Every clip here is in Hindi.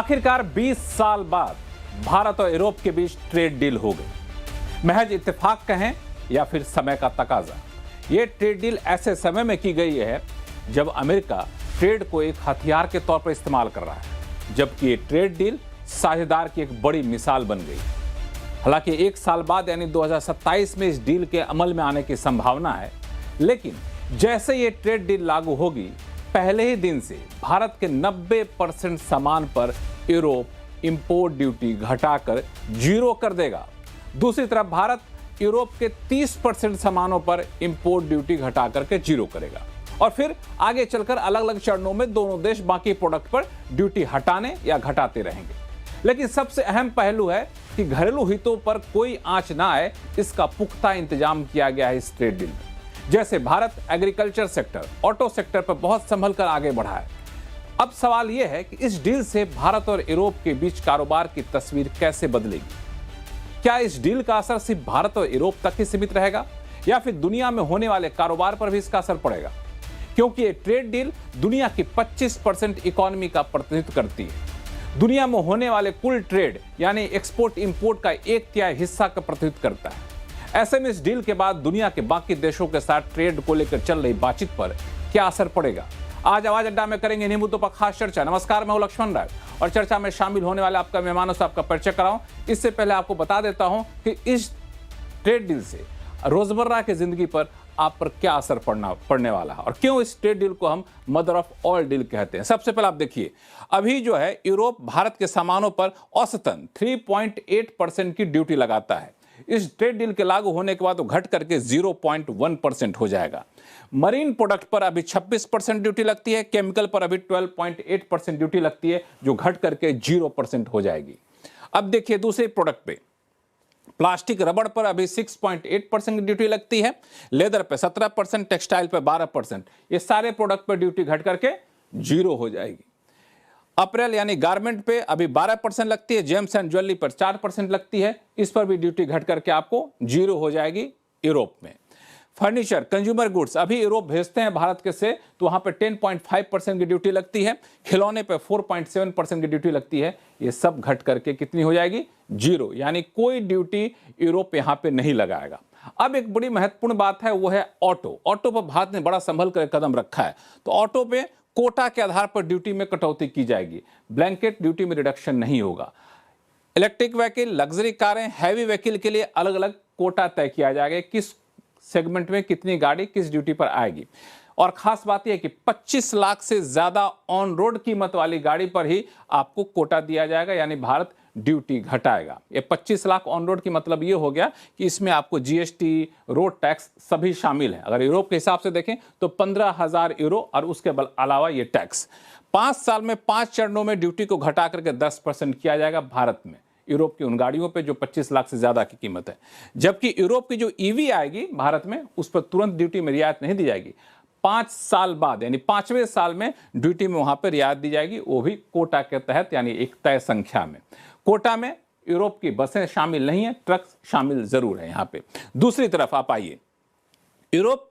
आखिरकार 20 साल बाद भारत और यूरोप के बीच ट्रेड डील हो गई। महज इत्तेफाक कहें या फिर समय का तकाजा। यह ट्रेड डील ऐसे समय में की गई है जब अमेरिका ट्रेड को एक हथियार के तौर पर इस्तेमाल कर रहा है, जबकि ये ट्रेड डील साझेदार की एक बड़ी मिसाल बन गई। हालांकि एक साल बाद यानी 2027 में इस डील के अमल में आने की संभावना है, लेकिन जैसे ये ट्रेड डील लागू होगी, पहले ही दिन से भारत के 90% सामान पर यूरोप इंपोर्ट ड्यूटी घटाकर 0 कर देगा। दूसरी तरफ भारत यूरोप के 30% सामानों पर इंपोर्ट ड्यूटी घटाकर के 0 करेगा और फिर आगे चलकर अलग अलग चरणों में दोनों देश बाकी प्रोडक्ट पर ड्यूटी हटाने या घटाते रहेंगे। लेकिन सबसे अहम पहलू है कि घरेलू हितों पर कोई आंच ना आए, इसका पुख्ता इंतजाम किया गया है इस ट्रेड डील में। जैसे Bharat agriculture sector, auto sector पर बहुत संभल कर आगे बढ़ा है। अब सवाल यह है कि इस डील से भारत और यूरोप के बीच कारोबार की तस्वीर कैसे बदलेगी? क्या इस डील का असर सिर्फ भारत और यूरोप तक ही सीमित रहेगा या फिर दुनिया में होने वाले कारोबार पर भी इसका असर पड़ेगा? क्योंकि ये ट्रेड डील दुनिया की 25% इकोनॉमी का प्रतिनिधित्व करती है। दुनिया में होने वाले कुल ट्रेड यानी एक्सपोर्ट इंपोर्ट का 1/3 हिस्सा का प्रतिनिधित्व करता है। ऐसे में इस डील के बाद दुनिया के बाकी देशों के साथ ट्रेड को लेकर चल रही बातचीत पर क्या असर पड़ेगा? आज आवाज अड्डा में करेंगे इन्हीं मुद्दों पर खास चर्चा। नमस्कार, मैं हूं लक्ष्मण राय और चर्चा में शामिल होने वाले आपका मेहमानों से आपका परिचय कराऊं। इससे पहले आपको बता देता हूं कि इस ट्रेड डील से रोजमर्रा की जिंदगी पर आप पर क्या असर पड़ने वाला है और क्यों इस ट्रेड डील को हम मदर ऑफ ऑल डील कहते हैं। सबसे पहले आप देखिए, अभी जो है यूरोप भारत के सामानों पर औसतन 3.8% की ड्यूटी लगाता है। इस ट्रेड डील के लागू होने के बाद वो घट करके 0.1% हो जाएगा। मरीन प्रोडक्ट पर अभी 26% ड्यूटी लगती है, केमिकल पर अभी 12.8% ड्यूटी लगती है, जो घट करके 0% हो जाएगी। अब देखिए दूसरे प्रोडक्ट पे, प्लास्टिक रबड़ पर अभी 6.8% की ड्यूटी लगती है, लेदर पे 17%, टेक्सटाइल पे 12%। ये सारे प्रोडक्ट पर ड्यूटी घट करके 0 हो जाएगी। अप्रैल यानी गारमेंट पे अभी 12% लगती है, जेम्स एंड ज्वेलरी पर 4% लगती है, इस पर भी ड्यूटी घट करके आपको 0 हो जाएगी यूरोप में। फर्नीचर, कंज्यूमर गुड्स अभी यूरोप भेजते हैं भारत के से, तो वहां पे 10.5% की ड्यूटी लगती है, खिलौने पे 4.7% की ड्यूटी लगती है, ये सब घट करके कितनी हो जाएगी? 0, यानी कोई ड्यूटी यूरोप यहां पे नहीं लगाएगा। अब एक बड़ी महत्वपूर्ण बात है, वो है ऑटो। ऑटो पर भारत ने बड़ा संभल कर कदम रखा है, तो ऑटो पे कोटा के आधार पर ड्यूटी में कटौती की जाएगी, ब्लैंकेट ड्यूटी में रिडक्शन नहीं होगा। इलेक्ट्रिक व्हीकल, लग्जरी कारें, हैवी व्हीकल के लिए अलग अलग कोटा तय किया जाएगा, किस सेगमेंट में कितनी गाड़ी किस ड्यूटी पर आएगी। और खास बात यह कि 25 लाख से ज्यादा ऑन रोड कीमत वाली गाड़ी पर ही आपको कोटा दिया जाएगा, यानी भारत ड्यूटी घटाएगा। ये 25 लाख ऑन रोड की मतलब ये हो गया कि इसमें आपको जीएसटी, रोड टैक्स सभी शामिल है। अगर यूरोप के हिसाब से देखें तो 15,000 यूरो और उसके अलावा ये टैक्स। 5 साल में 5 चरणों में ड्यूटी को घटा करके 10% किया जाएगा भारत में, यूरोप की उन गाड़ियों पे जो 25 लाख से ज्यादा की कीमत है। जबकि यूरोप की जो ईवी आएगी भारत में, उस पर तुरंत ड्यूटी में रियायत नहीं दी जाएगी। 5 साल बाद यानी 5वें साल में ड्यूटी में वहां पर रियायत दी जाएगी, वो भी कोटा के तहत, यानी एक तय संख्या में। कोटा में यूरोप की बसें शामिल नहीं है, ट्रक शामिल जरूर है यहां पे। दूसरी तरफ आप आइए, यूरोप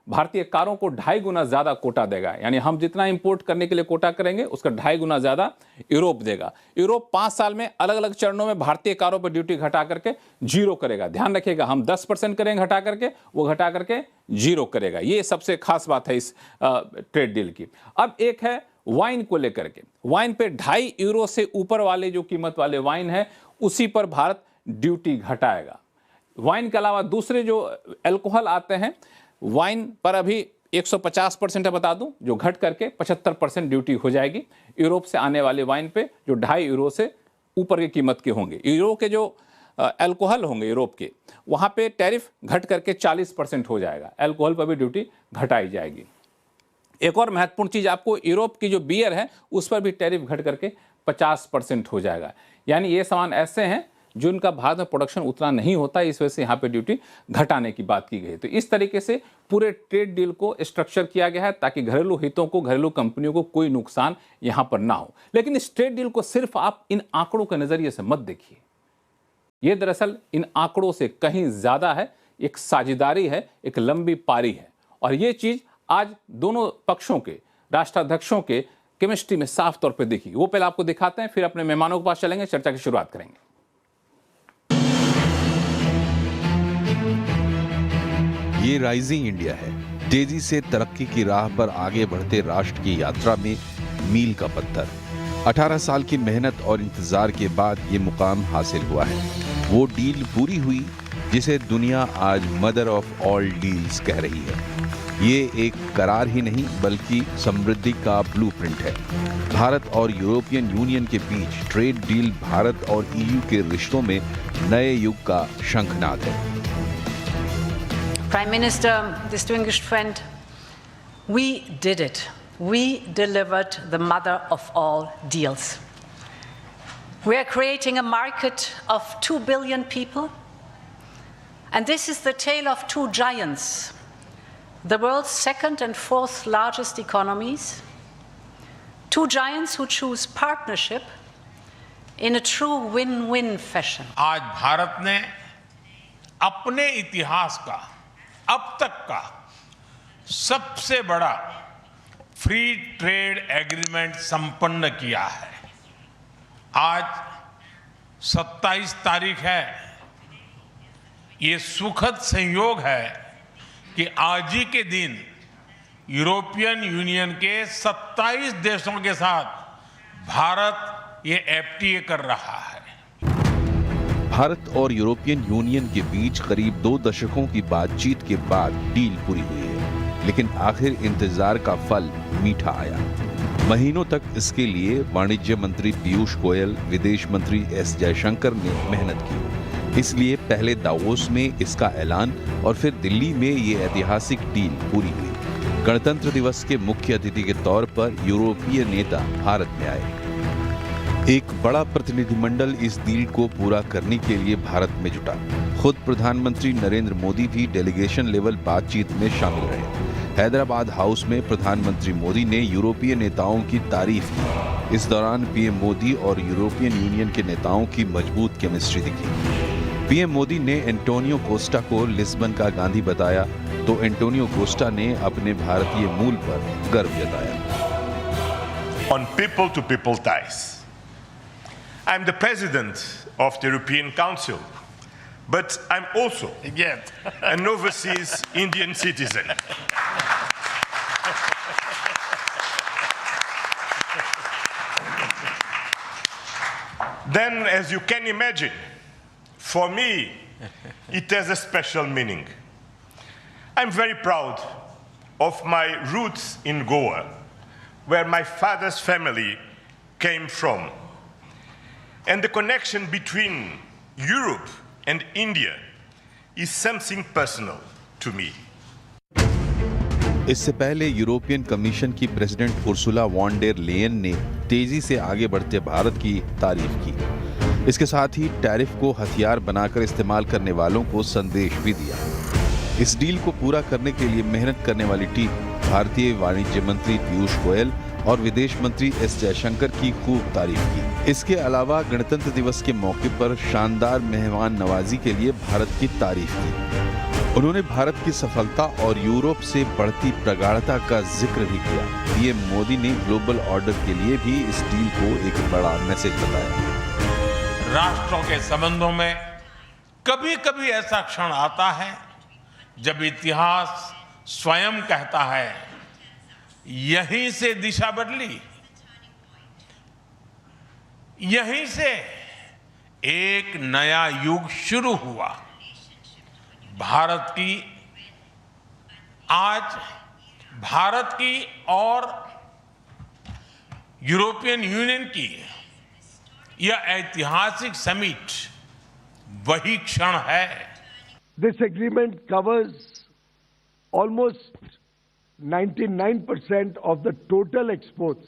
भारतीय कारों को 2.5 गुना ज्यादा कोटा देगा, यानी हम जितना इंपोर्ट करने के लिए कोटा करेंगे उसका 2.5 गुना ज्यादा यूरोप देगा। यूरोप 5 साल में अलग अलग चरणों में भारतीय कारों पर ड्यूटी घटा करके 0 करेगा। ध्यान रखिएगा, हम 10% करेंगे घटा करके, वो घटा करके 0 करेगा। ये सबसे खास बात है इस ट्रेड डील की। अब एक है वाइन को लेकर के, वाइन पे 2.5 यूरो से ऊपर वाले जो कीमत वाले वाइन है, उसी पर भारत ड्यूटी घटाएगा। वाइन के अलावा दूसरे जो अल्कोहल आते हैं, वाइन पर अभी 150% है बता दूं, जो घट करके 75% ड्यूटी हो जाएगी यूरोप से आने वाले वाइन पे, जो 2.5 यूरो से ऊपर की कीमत के होंगे। यूरो के जो अल्कोहल होंगे यूरोप के, वहां पे टैरिफ घट करके 40% हो जाएगा, अल्कोहल पर भी ड्यूटी घटाई जाएगी। एक और महत्वपूर्ण चीज, आपको यूरोप की जो बियर है उस पर भी टैरिफ घट करके 50% हो जाएगा। यानी ये सामान ऐसे हैं जिनका भारत में प्रोडक्शन उतना नहीं होता, इस वजह से यहाँ पे ड्यूटी घटाने की बात की गई। तो इस तरीके से पूरे ट्रेड डील को स्ट्रक्चर किया गया है ताकि घरेलू हितों को, घरेलू कंपनियों को कोई नुकसान यहाँ पर ना हो। लेकिन इस ट्रेड डील को सिर्फ आप इन आंकड़ों के नजरिए से मत देखिए, ये दरअसल इन आंकड़ों से कहीं ज्यादा है, एक साझेदारी है, एक लंबी पारी है। और ये चीज आज दोनों पक्षों के राष्ट्राध्यक्षों के केमिस्ट्री में साफ तौर पे दिखी। वो पहले आपको दिखाते हैं, फिर अपने मेहमानों के पास चलेंगे, चर्चा की शुरुआत करेंगे। ये राइजिंग इंडिया है, तेजी से तरक्की की राह पर आगे बढ़ते राष्ट्र की यात्रा में मील का पत्थर। 18 साल की मेहनत और इंतजार के बाद ये मुकाम हासिल हुआ है। वो डील पूरी हुई जिसे दुनिया आज मदर ऑफ ऑल डील्स कह रही है। ये एक करार ही नहीं बल्कि समृद्धि का ब्लूप्रिंट है। भारत और यूरोपियन यूनियन के बीच ट्रेड डील भारत और ईयू के रिश्तों में नए युग का शंखनाद है। Prime Minister, distinguished friend, we did it. We delivered the mother of all deals. We are creating a market of 2 billion people, and this is the tale of two giants, the world's second and fourth largest economies, two giants who choose partnership in a true win-win fashion. आज भारत ने अपने इतिहास का अब तक का सबसे बड़ा फ्री ट्रेड एग्रीमेंट संपन्न किया है। आज 27 तारीख है। ये सुखद संयोग है कि आज ही के दिन यूरोपियन यूनियन के 27 देशों के साथ भारत ये एफटीए कर रहा है। भारत और यूरोपियन यूनियन के बीच करीब 2 दशकों की बातचीत के बाद डील पूरी हुई है, लेकिन आखिर इंतजार का फल मीठा आया। महीनों तक इसके लिए वाणिज्य मंत्री पीयूष गोयल, विदेश मंत्री एस जयशंकर ने मेहनत की। इसलिए पहले दावोस में इसका ऐलान और फिर दिल्ली में ये ऐतिहासिक डील पूरी हुई। गणतंत्र दिवस के मुख्य अतिथि के तौर पर यूरोपीय नेता भारत में आए। एक बड़ा प्रतिनिधिमंडल इस डील को पूरा करने के लिए भारत में जुटा। खुद प्रधानमंत्री नरेंद्र मोदी भी डेलीगेशन लेवल बातचीत में शामिल रहे। हैदराबाद हाउस में प्रधानमंत्री मोदी ने यूरोपीय नेताओं की तारीफ की। इस दौरान पीएम मोदी और यूरोपियन यूनियन के नेताओं की मजबूत केमिस्ट्री दिखी। पीएम मोदी ने एंटोनियो कोस्टा को लिस्बन का गांधी बताया तो एंटोनियो कोस्टा ने अपने भारतीय मूल पर गर्व जताया। On people-to-people ties. I'm the president of the European Council, but I'm also an overseas Indian citizen. Then, as you can imagine, for me, it has a special meaning. I'm very proud of my roots in Goa, where my father's family came from. And the connection between Europe and India is something personal to me. इससे पहले यूरोपियन कमीशन की president Ursula von der Leyen ने तेजी से आगे बढ़ते भारत की तारीफ की। इसके साथ ही टैरिफ को हथियार बनाकर इस्तेमाल करने वालों को संदेश भी दिया। इस डील को पूरा करने के लिए मेहनत करने वाली टीम भारतीय वाणिज्य मंत्री पीयूष गोयल और विदेश मंत्री एस जयशंकर की खूब तारीफ की। इसके अलावा गणतंत्र दिवस के मौके पर शानदार मेहमान नवाजी के लिए भारत की तारीफ की। उन्होंने भारत की सफलता और यूरोप से बढ़ती प्रगाढ़ता का जिक्र भी किया। पीएम मोदी ने ग्लोबल ऑर्डर के लिए भी इस डील को एक बड़ा मैसेज बताया। राष्ट्रों के संबंधों में कभी-कभी ऐसा क्षण आता है जब इतिहास स्वयं कहता है यहीं से दिशा बदली, यहीं से एक नया युग शुरू हुआ। भारत की और यूरोपियन यूनियन की यह ऐतिहासिक समिट वही क्षण है। This agreement covers almost 99% of the total exports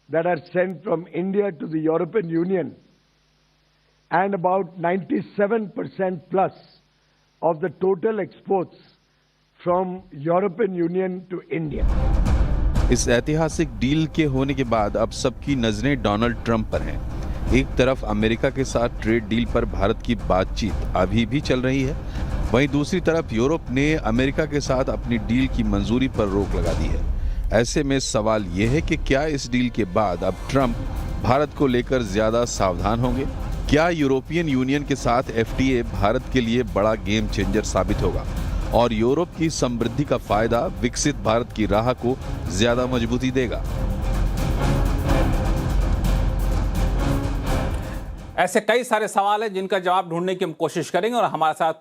that are sent from India to the European Union and about 97% plus of the total exports from European Union to India. इस ऐतिहासिक डील के होने के बाद अब सबकी नजरें डोनाल्ड ट्रंप पर हैं। एक तरफ अमेरिका के साथ ट्रेड डील पर भारत की बातचीत अभी भी चल रही है, वहीं दूसरी तरफ यूरोप ने अमेरिका के साथ अपनी डील की मंजूरी पर रोक लगा दी है। ऐसे में सवाल यह है कि क्या इस डील के बाद अब ट्रंप भारत को लेकर ज्यादा सावधान होंगे? क्या यूरोपियन यूनियन के साथ एफटीए भारत के लिए बड़ा गेम चेंजर साबित होगा और यूरोप की समृद्धि का फायदा विकसित भारत की राह को ज्यादा मजबूती देगा? ऐसे कई सारे सवाल हैं जिनका जवाब ढूंढने की हम कोशिश करेंगे और हमारे साथ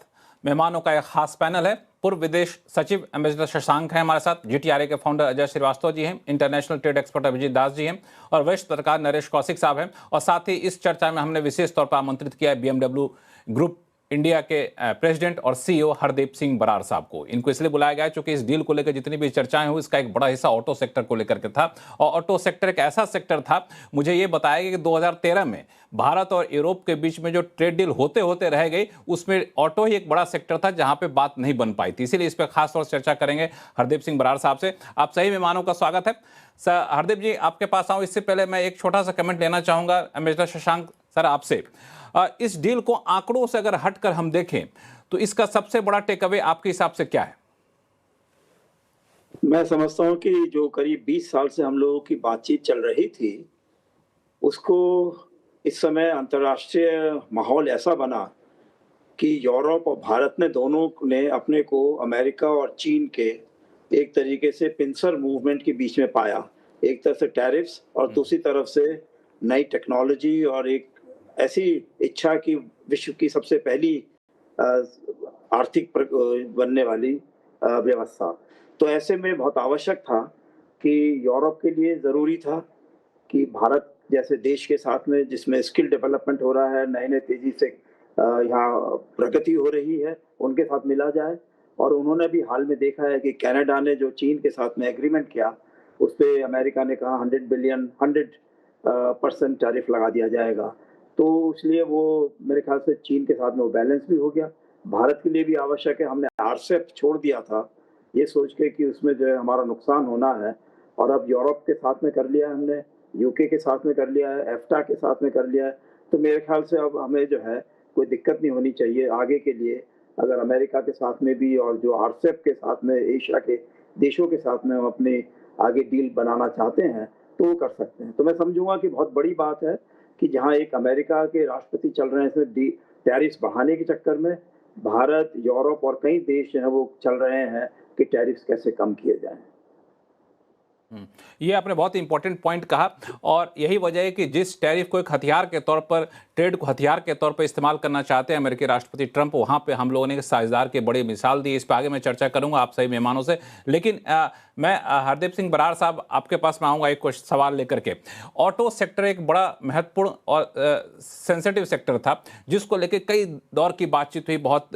मेहमानों का एक खास पैनल है। पूर्व विदेश सचिव एम्बेसडर शशांक हैं हमारे साथ, जीटीआरए के फाउंडर अजय श्रीवास्तव जी हैं, international trade expert Abhijit Das ji हैं और वरिष्ठ पत्रकार नरेश कौशिक साहब हैं। और साथ ही इस चर्चा में हमने विशेष तौर पर आमंत्रित किया है BMW ग्रुप इंडिया के प्रेसिडेंट और CEO हरदीप सिंह बरार साहब को। इनको इसलिए बुलाया गया क्योंकि इस डील को लेकर जितनी भी चर्चाएं हुई, इसका एक बड़ा हिस्सा ऑटो सेक्टर को लेकर के था। और ऑटो सेक्टर एक ऐसा सेक्टर था, मुझे ये बताया गया कि 2013 में भारत और यूरोप के बीच में जो ट्रेड डील होते होते रह गई, उसमें ऑटो ही एक बड़ा सेक्टर था जहां पे बात नहीं बन पाई थी। इसीलिए इस पर खास तौर से चर्चा करेंगे हरदीप सिंह बरार साहब से। आप सही मेहमानों का स्वागत है। सर हरदीप जी, आपके पास आऊँ इससे पहले मैं एक छोटा सा कमेंट लेना चाहूंगा एम्बेसडर शशांक सर आपसे। इस डील को आंकड़ों से अगर हटकर हम देखें तो इसका सबसे बड़ा टेक अवे आपके हिसाब से क्या है? मैं समझता हूं कि जो करीब 20 साल से हम लोगों की बातचीत चल रही थी, उसको इस समय अंतर्राष्ट्रीय माहौल ऐसा बना कि यूरोप और भारत ने दोनों ने अपने को अमेरिका और चीन के एक तरीके से पिंसर मूवमेंट के बीच में पाया। एक तरफ से टैरिफ्स और दूसरी तरफ से नई टेक्नोलॉजी और एक ऐसी इच्छा की विश्व की सबसे पहली आर्थिक बनने वाली व्यवस्था। तो ऐसे में बहुत आवश्यक था कि यूरोप के लिए ज़रूरी था कि भारत जैसे देश के साथ में, जिसमें स्किल डेवलपमेंट हो रहा है, नए नए तेज़ी से यहाँ प्रगति हो रही है, उनके साथ मिला जाए। और उन्होंने भी हाल में देखा है कि कनाडा ने जो चीन के साथ में एग्रीमेंट किया, उस पर अमेरिका ने कहा 100% टैरिफ लगा दिया जाएगा। तो इसलिए वो मेरे ख्याल से चीन के साथ में वो बैलेंस भी हो गया। भारत के लिए भी आवश्यक है। हमने RCEP छोड़ दिया था ये सोच के कि उसमें जो है हमारा नुकसान होना है, और अब यूरोप के साथ में कर लिया है हमने, UK के साथ में कर लिया है, EFTA के साथ में कर लिया है। तो मेरे ख्याल से अब हमें जो है कोई दिक्कत नहीं होनी चाहिए आगे के लिए। अगर अमेरिका के साथ में भी और जो RCEP के साथ में एशिया के देशों के साथ में हम अपने आगे डील बनाना चाहते हैं तो वो कर सकते हैं। तो मैं समझूंगा कि बहुत बड़ी बात है कि जहां एक अमेरिका के राष्ट्रपति चल रहे हैं इसमें टैरिफ्स बढ़ाने के चक्कर में, भारत, यूरोप और कई देश हैं वो चल रहे हैं कि टैरिफ्स कैसे कम किए जाएं। ये आपने बहुत इंपॉर्टेंट पॉइंट कहा और यही वजह है कि जिस टैरिफ को एक हथियार के तौर पर, ट्रेड को हथियार के तौर पर इस्तेमाल करना चाहते हैं अमेरिकी राष्ट्रपति ट्रंप, वहां पे हम लोगों ने साझेदार की बड़ी मिसाल दी। इस पर आगे मैं चर्चा करूंगा आप सही मेहमानों से। लेकिन मैं हरदीप सिंह बरार साहब आपके पास में आऊँगा एक सवाल लेकर के। ऑटो सेक्टर एक बड़ा महत्वपूर्ण और सेंसिटिव सेक्टर था जिसको लेकर कई दौर की बातचीत हुई, बहुत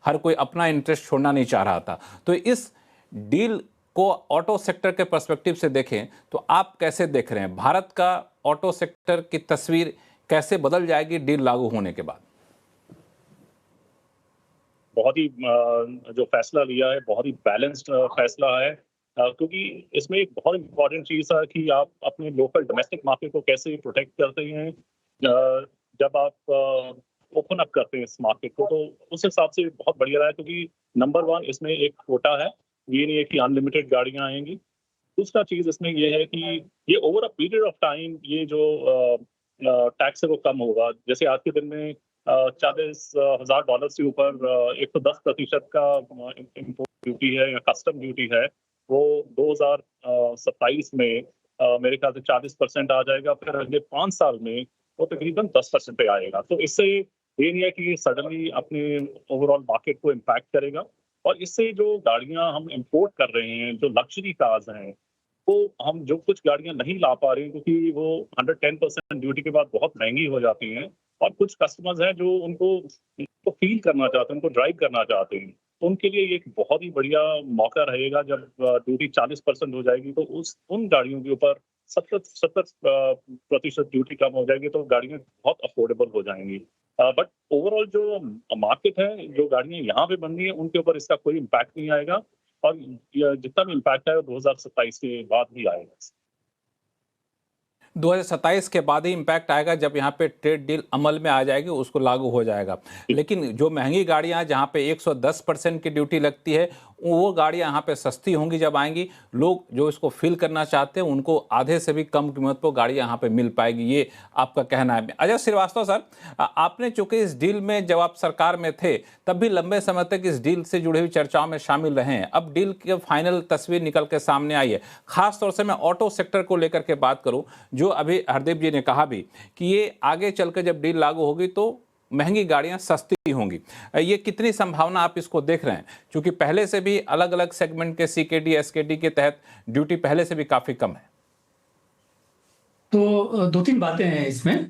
हर कोई अपना इंटरेस्ट छोड़ना नहीं चाह रहा था। तो इस डील को ऑटो सेक्टर के पर्सपेक्टिव से देखें तो आप कैसे देख रहे हैं? भारत का ऑटो सेक्टर की तस्वीर कैसे बदल जाएगी डील लागू होने के बाद? बहुत ही जो फैसला लिया है बहुत ही बैलेंस्ड फैसला है, क्योंकि इसमें एक बहुत इंपॉर्टेंट चीज़ है कि आप अपने लोकल डोमेस्टिक मार्केट को कैसे प्रोटेक्ट करते हैं जब आप ओपन अप करते हैं इस मार्केट को। तो उस हिसाब से बहुत बढ़िया रहा है, क्योंकि नंबर 1 इसमें एक कोटा है, ये नहीं है कि अनलिमिटेड गाड़ियां आएंगी। दूसरा चीज इसमें ये है कि ये over a period of time ये जो टैक्स है वो कम होगा। जैसे आज के दिन में $40,000 से ऊपर 110% का इम्पोर्ट ड्यूटी है या कस्टम ड्यूटी है, वो 2027 में मेरे ख्याल से 40% आ जाएगा। फिर अगले 5 साल में वो तकरीबन 10% पे आएगा। तो इससे ये नहीं है कि सडनली अपने ओवरऑल मार्केट को इम्पैक्ट करेगा। और इससे जो गाड़ियां हम इंपोर्ट कर रहे हैं, जो लग्जरी कार्स हैं, वो हम जो कुछ गाड़ियां नहीं ला पा रहे हैं क्योंकि वो 110% ड्यूटी के बाद बहुत महंगी हो जाती हैं, और कुछ कस्टमर्स हैं जो उनको फील करना चाहते हैं, उनको ड्राइव करना चाहते हैं, तो उनके लिए एक बहुत ही बढ़िया मौका रहेगा। जब ड्यूटी 40% हो जाएगी तो उन गाड़ियों के ऊपर 70% ड्यूटी कम हो जाएगी, तो गाड़ियां बहुत अफोर्डेबल हो जाएंगी। बट ओवरऑल जो मार्केट है, जो गाड़ियां यहाँ पे बन रही है, उनके ऊपर इसका कोई इम्पैक्ट नहीं आएगा, और जितना भी इम्पैक्ट है 2027 के बाद ही आएगा। 2027 के बाद ही इम्पैक्ट आएगा, जब यहाँ पे ट्रेड डील अमल में आ जाएगी, उसको लागू हो जाएगा। लेकिन जो महंगी गाड़ियाँ हैं जहाँ पे 110% की ड्यूटी लगती है, वो गाड़ियां यहाँ पे सस्ती होंगी जब आएंगी, लोग जो इसको फिल करना चाहते हैं उनको आधे से भी कम कीमत पर गाड़ियां यहाँ पे मिल पाएगी, ये आपका कहना है। अजय श्रीवास्तव सर, आपने चूंकि इस डील में जब आप सरकार में थे तब भी लंबे समय तक इस डील से जुड़ी हुई चर्चाओं में शामिल रहे हैं, अब डील की फाइनल तस्वीर निकल के सामने आई है। खास तौर से मैं ऑटो सेक्टर को लेकर के बात करूं, जो अभी हरदीप जी ने कहा भी कि ये आगे चलकर जब डील लागू होगी तो महंगी गाड़ियां सस्ती होंगी, ये कितनी संभावना आप इसको देख रहे हैं? क्योंकि पहले से भी अलग अलग सेगमेंट के सीकेडी एसकेडी के तहत ड्यूटी पहले से भी काफी कम है। तो दो तीन बातें हैं इसमें।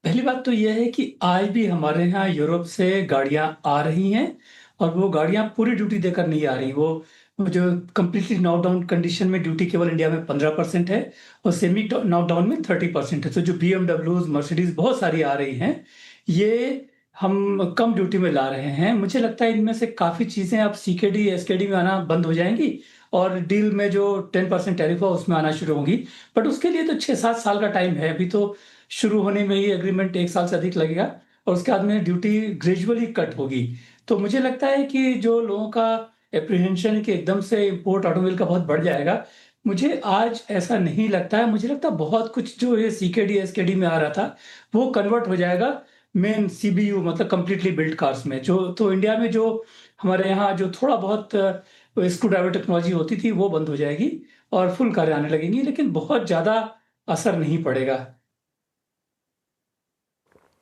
पहली बात तो यह है कि आज भी हमारे यहाँ यूरोप से गाड़ियां आ रही हैं और वो गाड़ियां पूरी ड्यूटी देकर नहीं आ रही। वो जो कंप्लीटली नॉकडाउन कंडीशन में ड्यूटी केवल इंडिया में 15% है और सेमी नॉकडाउन में 30% है। तो जो BMW, मर्सिडीज बहुत सारी आ रही हैं, ये हम कम ड्यूटी में ला रहे हैं। मुझे लगता है इनमें से काफ़ी चीज़ें अब सीकेडी एसकेडी में आना बंद हो जाएंगी और डील में जो 10% टैरिफ है उसमें आना शुरू होंगी। बट उसके लिए तो 6-7 साल का टाइम है। अभी तो शुरू होने में ही एग्रीमेंट 1 साल से अधिक लगेगा और उसके बाद में ड्यूटी ग्रेजुअली कट होगी। तो मुझे लगता है कि जो लोगों का एप्रीहेंशन है कि एकदम से इम्पोर्ट ऑटोमोबाइल का बहुत बढ़ जाएगा, मुझे आज ऐसा नहीं लगता है। मुझे लगता है बहुत कुछ जो ये सीकेडी एसकेडी में आ रहा था वो कन्वर्ट हो जाएगा मेन सीबीयू, मतलब कंप्लीटली बिल्ट कार्स में। जो तो इंडिया में जो हमारे यहाँ जो थोड़ा बहुत स्क्रू ड्राइवर टेक्नोलॉजी होती थी वो बंद हो जाएगी और फुल कारें आने लगेंगी, लेकिन बहुत ज़्यादा असर नहीं पड़ेगा।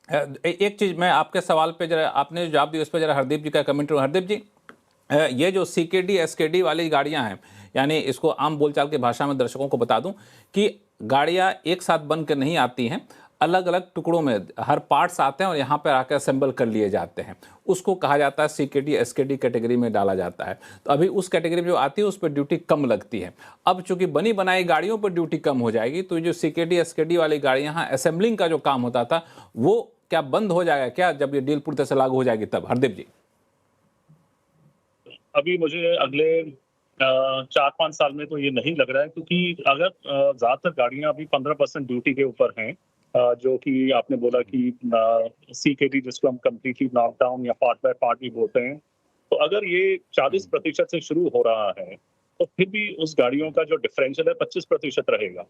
एक चीज मैं आपके सवाल पे जरा, आपने जो जवाब दिया उस पर जरा हरदीप जी का कमेंट। हरदीप जी, ये जो सीकेडी एसकेडी वाली गाड़ियां हैं, यानी इसको आम बोलचाल की भाषा में दर्शकों को बता दूं कि गाड़ियां एक साथ बन कर नहीं आती हैं, अलग अलग टुकड़ों में हर पार्ट्स आते हैं और यहाँ पर आकर असेंबल कर लिए जाते हैं। उसको कहा जाता है सीकेडी एसकेडी कैटेगरी में डाला जाता है। तो अभी उस कैटेगरी में जो आती है उस पर ड्यूटी कम लगती है। अब चूंकि बनी बनाई गाड़ियों पर ड्यूटी कम हो जाएगी, तो जो सीकेडी एसकेडी वाली गाड़ियाँ यहाँ असेंबलिंग का जो काम होता था वो क्या बंद हो जाएगा क्या जब ये डील पूरी तरह से लागू हो जाएगी तब? हरदीप जी, अभी मुझे अगले 4-5 साल में तो ये नहीं लग रहा है, क्योंकि अगर ज्यादातर गाड़ियां अभी 15% ड्यूटी के ऊपर हैं, जो कि आपने बोला कि सीकेडी जिसको हम कंप्लीटली नॉकडाउन या पार्ट बाय पार्ट भी बोलते हैं, तो अगर ये 40% से शुरू हो रहा है तो फिर भी उस गाड़ियों का जो डिफरेंशियल है 25% रहेगा।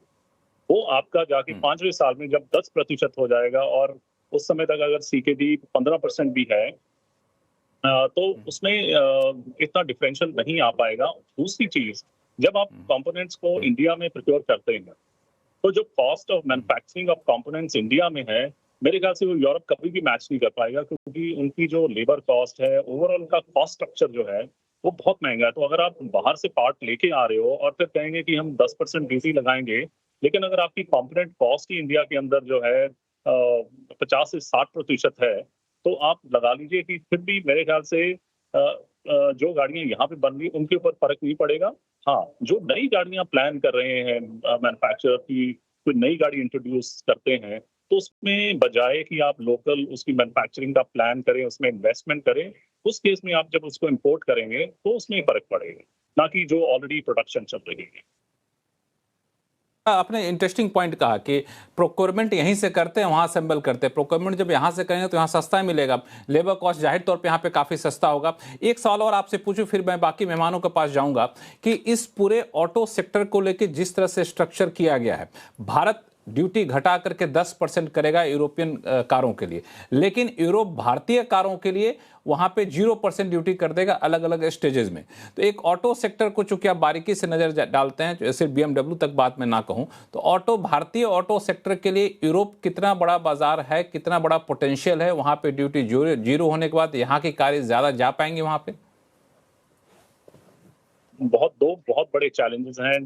वो आपका जाके 5वें साल में जब 10% हो जाएगा और उस समय तक अगर सीकेडी 15% भी है तो उसमें इतना डिफरेंशियल नहीं आ पाएगा। दूसरी चीज, जब आप कंपोनेंट्स को इंडिया में प्रोक्योर करते हैं तो जो cost of manufacturing of components India में है, मेरे ख्याल से वो यूरोप कभी भी मैच नहीं कर पाएगा, क्योंकि उनकी जो लेबर कॉस्ट है, ओवरऑल का कॉस्ट स्ट्रक्चर जो है वो बहुत महंगा है। तो अगर आप बाहर से पार्ट लेके आ रहे हो और फिर कहेंगे कि हम 10% ड्यूटी लगाएंगे, लेकिन अगर आपकी कंपोनेंट कॉस्ट ही इंडिया के अंदर जो है 50 से 60% है, तो आप लगा लीजिए कि फिर भी मेरे ख्याल से जो गाड़ियां यहाँ पे बन रही है उनके ऊपर फर्क नहीं पड़ेगा। हाँ, जो नई गाड़ियां प्लान कर रहे हैं मैन्युफैक्चरर की, कोई नई गाड़ी इंट्रोड्यूस करते हैं, तो उसमें बजाय कि आप लोकल उसकी मैन्युफैक्चरिंग का प्लान करें, उसमें इन्वेस्टमेंट करें, उस केस में आप जब उसको इंपोर्ट करेंगे तो उसमें फर्क पड़ेगा, ना कि जो ऑलरेडी प्रोडक्शन चल रही है। आपने इंटरेस्टिंग पॉइंट कहा कि प्रोक्योरमेंट यहीं से करते हैं, वहां असेंबल करते हैं। प्रोक्योरमेंट जब यहां से करेंगे तो यहां सस्ता मिलेगा, लेबर कॉस्ट जाहिर तौर पे यहां पे काफी सस्ता होगा। एक सवाल और आपसे पूछूं, फिर मैं बाकी मेहमानों के पास जाऊंगा कि इस पूरे ऑटो सेक्टर को लेकर जिस तरह से स्ट्रक्चर किया गया है, भारत ड्यूटी घटा करके 10% करेगा यूरोपियन कारों के लिए, लेकिन यूरोप भारतीय कारों के लिए वहां पे 0% ड्यूटी कर देगा अलग अलग स्टेजेस में। तो एक ऑटो सेक्टर को चूंकि आप बारीकी से नजर डालते हैं, जैसे BMW तक बात मैं ना कहूं, तो भारतीय ऑटो सेक्टर के लिए यूरोप कितना बड़ा बाजार है, कितना बड़ा पोटेंशियल है? वहां पे ड्यूटी जीरो होने के बाद यहाँ की कारें ज्यादा जा पाएंगी वहां पे? दो बहुत बड़े चैलेंजेस हैं।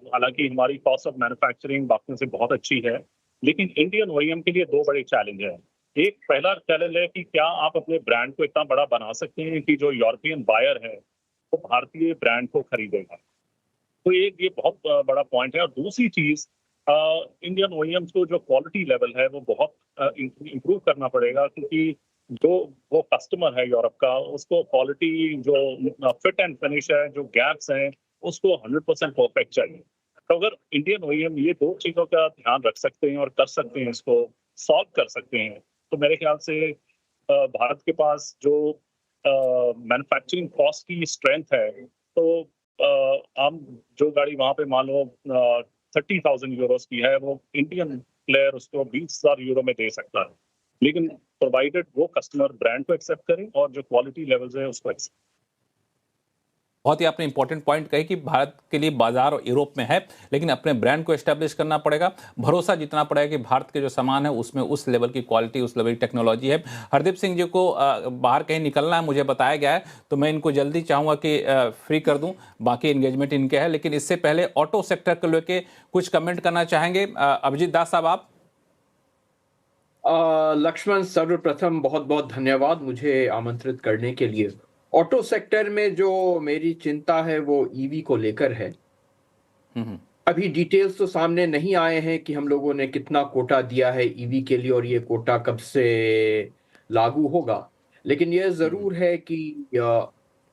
हालांकि हमारी कॉस्ट ऑफ मैन्युफैक्चरिंग बाकियों से बहुत अच्छी है, लेकिन इंडियन ओईएम के लिए दो बड़े चैलेंज हैं। एक पहला चैलेंज है कि क्या आप अपने ब्रांड को इतना बड़ा बना सकते हैं कि जो यूरोपियन बायर है वो भारतीय ब्रांड को खरीदेगा। तो ये बहुत बड़ा पॉइंट है। और दूसरी चीज, इंडियन ओईएम्स को जो क्वालिटी लेवल है वो बहुत इम्प्रूव करना पड़ेगा, क्योंकि जो वो कस्टमर है यूरोप का, उसको क्वालिटी जो फिट एंड फिनिश है, जो गैप्स हैं, उसको 100% परफेक्ट चाहिए। तो अगर इंडियन ओईएम ये दो चीजों का ध्यान रख सकते हैं और कर सकते हैं, इसको सॉल्व कर सकते हैं, तो मेरे ख्याल से भारत के पास जो मैन्युफैक्चरिंग कॉस्ट की स्ट्रेंथ है तो आम जो गाड़ी वहां पे मान लो 30,000 यूरोस की है, वो इंडियन प्लेयर उसको 20,000 यूरो में दे सकता है, लेकिन प्रोवाइडेड वो कस्टमर ब्रांड को एक्सेप्ट करे और जो क्वालिटी लेवल्स है उसको एक्सेप्ट। बहुत ही आपने इंपॉर्टेंट पॉइंट कही कि भारत के लिए बाजार यूरोप में है, लेकिन अपने ब्रांड को एस्टेब्लिश करना पड़ेगा, भरोसा जितना पड़ेगा कि भारत के जो सामान है उसमें उस लेवल की क्वालिटी, उस लेवल की टेक्नोलॉजी है। हरदीप सिंह जी को बाहर कहीं निकलना है, मुझे बताया गया है, तो मैं इनको जल्दी चाहूँगा कि फ्री कर दूँ, बाकी एंगेजमेंट इनके है। लेकिन इससे पहले ऑटो सेक्टर को लेके कुछ कमेंट करना चाहेंगे अभिजीत दास साहब आप? लक्ष्मण, सर्वप्रथम बहुत बहुत धन्यवाद मुझे आमंत्रित करने के लिए। ऑटो सेक्टर में जो मेरी चिंता है वो ईवी को लेकर है। अभी डिटेल्स तो सामने नहीं आए हैं कि हम लोगों ने कितना कोटा दिया है ईवी के लिए और ये कोटा कब से लागू होगा, लेकिन यह जरूर है कि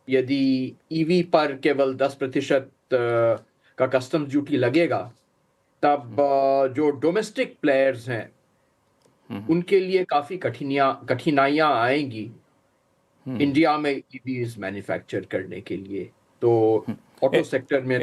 यदि ईवी पर केवल 10% का कस्टम्स ड्यूटी लगेगा, तब जो डोमेस्टिक प्लेयर्स हैं उनके लिए काफी कठिनाइयां आएंगी इंडिया में ईवीज मैन्युफैक्चर करने के लिए। तो ऑटो सेक्टर में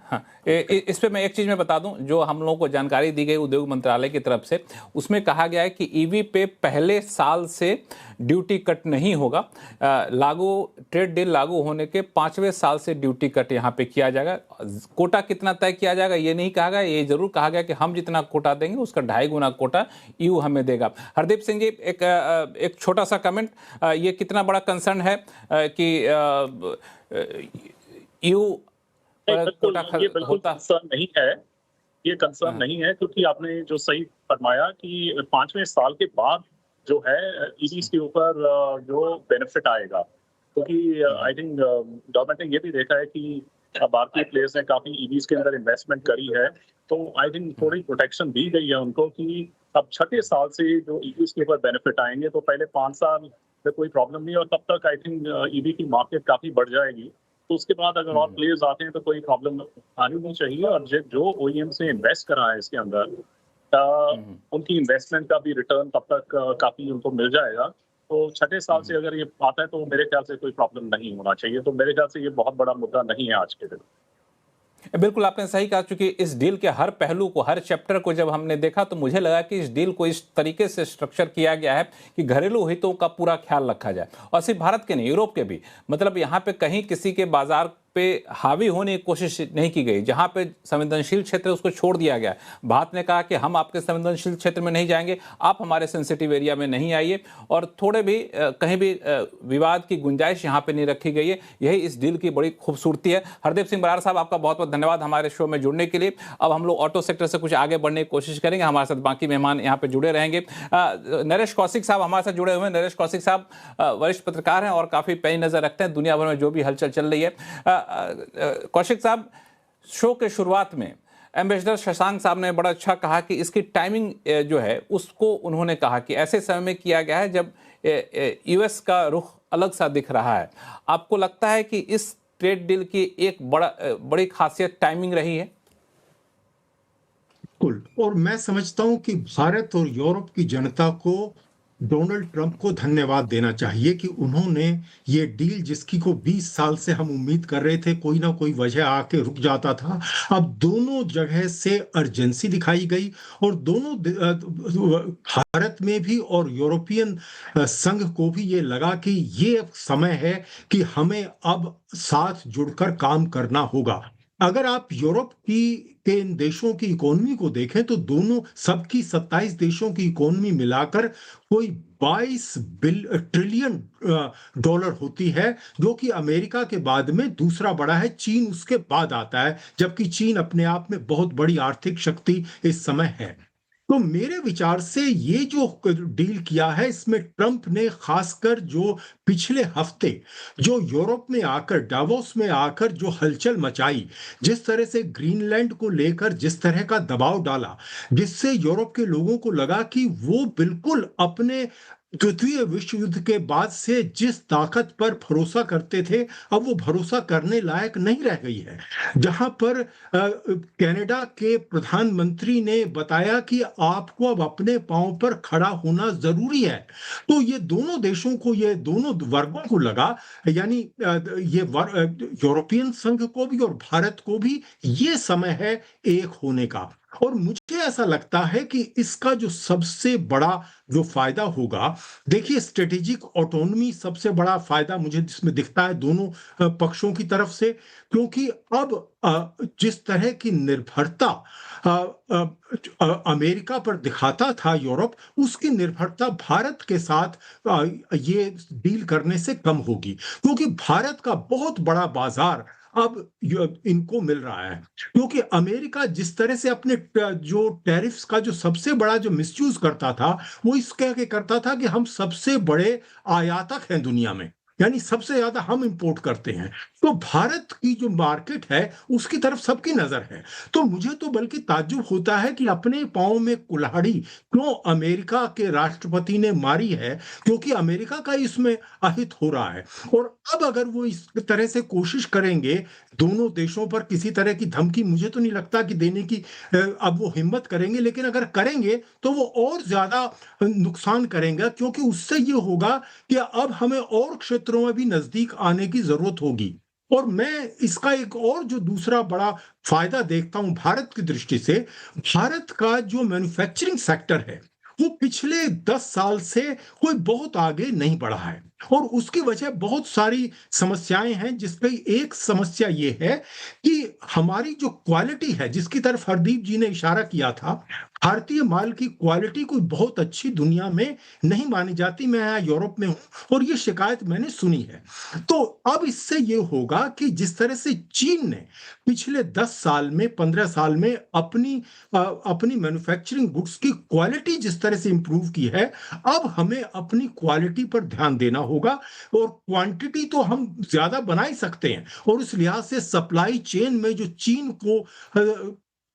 हाँ, इस पे मैं एक चीज़ मैं बता दूं, जो हम लोगों को जानकारी दी गई उद्योग मंत्रालय की तरफ से, उसमें कहा गया है कि ईवी पे पहले साल से ड्यूटी कट नहीं होगा। ट्रेड डील लागू होने के 5वें साल से ड्यूटी कट यहाँ पे किया जाएगा। कोटा कितना तय किया जाएगा ये नहीं कहा गया, ये जरूर कहा गया कि हम जितना कोटा देंगे उसका 2.5 गुना कोटा ईयू हमें देगा। हरदीप सिंह जी, एक छोटा सा कमेंट, ये कितना बड़ा कंसर्न है कि ईयू ये बिल्कुल कंसर्न नहीं है, ये कंसर्न नहीं है, क्योंकि आपने जो सही फरमाया कि 5वें साल के बाद जो है ईवीज के ऊपर जो बेनिफिट आएगा, क्योंकि आई थिंक गवर्नमेंट ने ये भी देखा है कि भारतीय प्लेयर्स ने काफी ईवीज के अंदर इन्वेस्टमेंट करी है, तो आई थिंक थोड़ी प्रोटेक्शन दी गई है उनको कि अब 6ठे साल से जो ईवीज के ऊपर बेनिफिट आएंगे, तो पहले 5 साल में कोई प्रॉब्लम नहीं, और तब तक आई थिंक ईवी की मार्केट काफी बढ़ जाएगी। तो उसके बाद अगर और प्लेयर्स आते हैं तो कोई प्रॉब्लम आनी नहीं चाहिए, और जो ओईएम से इन्वेस्ट करा है इसके अंदर उनकी इन्वेस्टमेंट का भी रिटर्न तब तक काफी उनको मिल जाएगा। तो 6ठे साल से अगर ये आता है तो मेरे ख्याल से कोई प्रॉब्लम नहीं होना चाहिए। तो मेरे ख्याल से ये बहुत बड़ा मुद्दा नहीं है आज के दिन। बिल्कुल आपने सही कहा, क्योंकि इस डील के हर पहलू को, हर चैप्टर को जब हमने देखा तो मुझे लगा कि इस डील को इस तरीके से स्ट्रक्चर किया गया है कि घरेलू हितों का पूरा ख्याल रखा जाए, और सिर्फ भारत के नहीं, यूरोप के भी। मतलब यहाँ पे कहीं किसी के बाजार पे हावी होने की कोशिश नहीं की गई। जहाँ पे संवेदनशील क्षेत्र उसको छोड़ दिया गया। भारत ने कहा कि हम आपके संवेदनशील क्षेत्र में नहीं जाएंगे, आप हमारे सेंसिटिव एरिया में नहीं आइए, और थोड़े भी कहीं भी विवाद की गुंजाइश यहाँ पे नहीं रखी गई है। यही इस डील की बड़ी खूबसूरती है। हरदीप सिंह बरार साहब, आपका बहुत बहुत धन्यवाद हमारे शो में जुड़ने के लिए। अब हम लोग ऑटो सेक्टर से कुछ आगे बढ़ने की कोशिश करेंगे, हमारे साथ बाकी मेहमान यहाँ पे जुड़े रहेंगे। नरेश कौशिक साहब हमारे साथ जुड़े हुए हैं। नरेश कौशिक साहब वरिष्ठ पत्रकार हैं और काफ़ी पैनी नज़र रखते हैं दुनिया भर में जो भी हलचल चल रही है। कौशिक साहब, शो के शुरुआत में एम्बेसडर शशांक साहब ने बड़ा अच्छा कहा कि इसकी टाइमिंग जो है उसको उन्होंने कहा कि ऐसे समय में किया गया है जब यूएस का रुख अलग सा दिख रहा है। आपको लगता है कि इस ट्रेड डील की एक बड़ी खासियत टाइमिंग रही है? बिल्कुल, और मैं समझता हूं कि भारत और यूरोप की जनता को डोनाल्ड ट्रंप को धन्यवाद देना चाहिए कि उन्होंने ये डील, जिसकी को 20 साल से हम उम्मीद कर रहे थे, कोई ना कोई वजह आके रुक जाता था, अब दोनों जगह से अर्जेंसी दिखाई गई, और दोनों भारत में भी और यूरोपियन संघ को भी ये लगा कि ये समय है कि हमें अब साथ जुड़कर काम करना होगा। अगर आप यूरोप के इन देशों की इकोनॉमी को देखें तो दोनों सबकी 27 देशों की इकोनॉमी मिलाकर कोई 22 ट्रिलियन डॉलर होती है, जो कि अमेरिका के बाद में दूसरा बड़ा है। चीन उसके बाद आता है, जबकि चीन अपने आप में बहुत बड़ी आर्थिक शक्ति इस समय है। तो मेरे विचार से ये जो डील किया है, इसमें ट्रंप ने खासकर जो पिछले हफ्ते जो यूरोप में आकर, डावोस में आकर जो हलचल मचाई, जिस तरह से ग्रीनलैंड को लेकर जिस तरह का दबाव डाला, जिससे यूरोप के लोगों को लगा कि वो बिल्कुल अपने द्वितीय विश्व युद्ध के बाद से जिस ताकत पर भरोसा करते थे, अब वो भरोसा करने लायक नहीं रह गई है। जहां पर कनाडा के प्रधानमंत्री ने बताया कि आपको अब अपने पांव पर खड़ा होना जरूरी है, तो ये दोनों देशों को, ये दोनों वर्गों को लगा, यानी यूरोपियन संघ को भी और भारत को भी, ये समय है एक होने का। और मुझे ऐसा लगता है कि इसका जो सबसे बड़ा जो फायदा होगा, देखिए स्ट्रेटेजिक ऑटोनॉमी सबसे बड़ा फायदा मुझे जिसमें दिखता है दोनों पक्षों की तरफ से, क्योंकि अब जिस तरह की निर्भरता अमेरिका पर दिखाता था यूरोप, उसकी निर्भरता भारत के साथ ये डील करने से कम होगी, क्योंकि भारत का बहुत बड़ा बाजार अब इनको मिल रहा है। क्योंकि अमेरिका जिस तरह से अपने जो टैरिफ्स का जो सबसे बड़ा जो मिसयूज करता था, वो इसके करता था कि हम सबसे बड़े आयातक हैं दुनिया में, यानी सबसे ज्यादा हम इंपोर्ट करते हैं, तो भारत की जो मार्केट है उसकी तरफ सबकी नजर है। तो मुझे तो बल्कि ताज्जुब होता है कि अपने पांव में कुल्हाड़ी क्यों अमेरिका के राष्ट्रपति ने मारी है, क्योंकि अमेरिका का इसमें अहित हो रहा है। और अब अगर वो इस तरह से कोशिश करेंगे दोनों देशों पर किसी तरह की धमकी, मुझे तो नहीं लगता कि देने की अब वो हिम्मत करेंगे, लेकिन अगर करेंगे तो वो और ज्यादा नुकसान करेंगे, क्योंकि उससे ये होगा कि अब हमें और क्षेत्रों में भी नजदीक आने की जरूरत होगी। और मैं इसका एक और जो दूसरा बड़ा फायदा देखता हूं भारत की दृष्टि से, भारत का जो मैन्युफैक्चरिंग सेक्टर है वो पिछले 10 साल से कोई बहुत आगे नहीं बढ़ा है, और उसकी वजह बहुत सारी समस्याएं हैं, जिसपे एक समस्या ये है कि हमारी जो क्वालिटी है, जिसकी तरफ हरदीप जी ने इशारा किया था, भारतीय माल की क्वालिटी कोई बहुत अच्छी दुनिया में नहीं मानी जाती। मैं यहाँ यूरोप में हूँ और ये शिकायत मैंने सुनी है। तो अब इससे ये होगा कि जिस तरह से चीन ने पिछले 10 साल में 15 साल में अपनी मैन्युफैक्चरिंग गुड्स की क्वालिटी जिस तरह से इंप्रूव की है, अब हमें अपनी क्वालिटी पर ध्यान देना होगा। और क्वांटिटी तो हम ज्यादा बना ही सकते हैं, और इस लिहाज से सप्लाई चेन में जो चीन को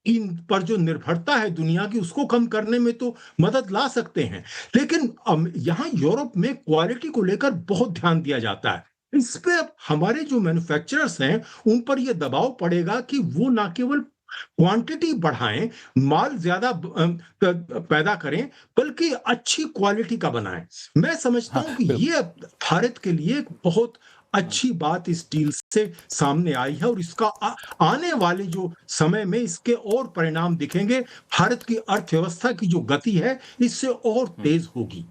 इन पर जो निर्भरता है दुनिया की, उसको कम करने में तो मदद ला सकते हैं। लेकिन यहाँ यूरोप में क्वालिटी को लेकर बहुत ध्यान दिया जाता है। इस पे अब हमारे जो मैन्युफैक्चरर्स हैं उन पर यह दबाव पड़ेगा कि वो ना केवल क्वांटिटी बढ़ाएं, माल ज्यादा पैदा करें, बल्कि अच्छी क्वालिटी का बनाएं। मैं समझता हूं कि ये भारत के लिए एक बहुत अच्छी बात इस डील से सामने आई है, और इसका आने वाले जो समय में इसके और परिणाम दिखेंगे। भारत की अर्थव्यवस्था की जो गति है इससे और तेज होगी।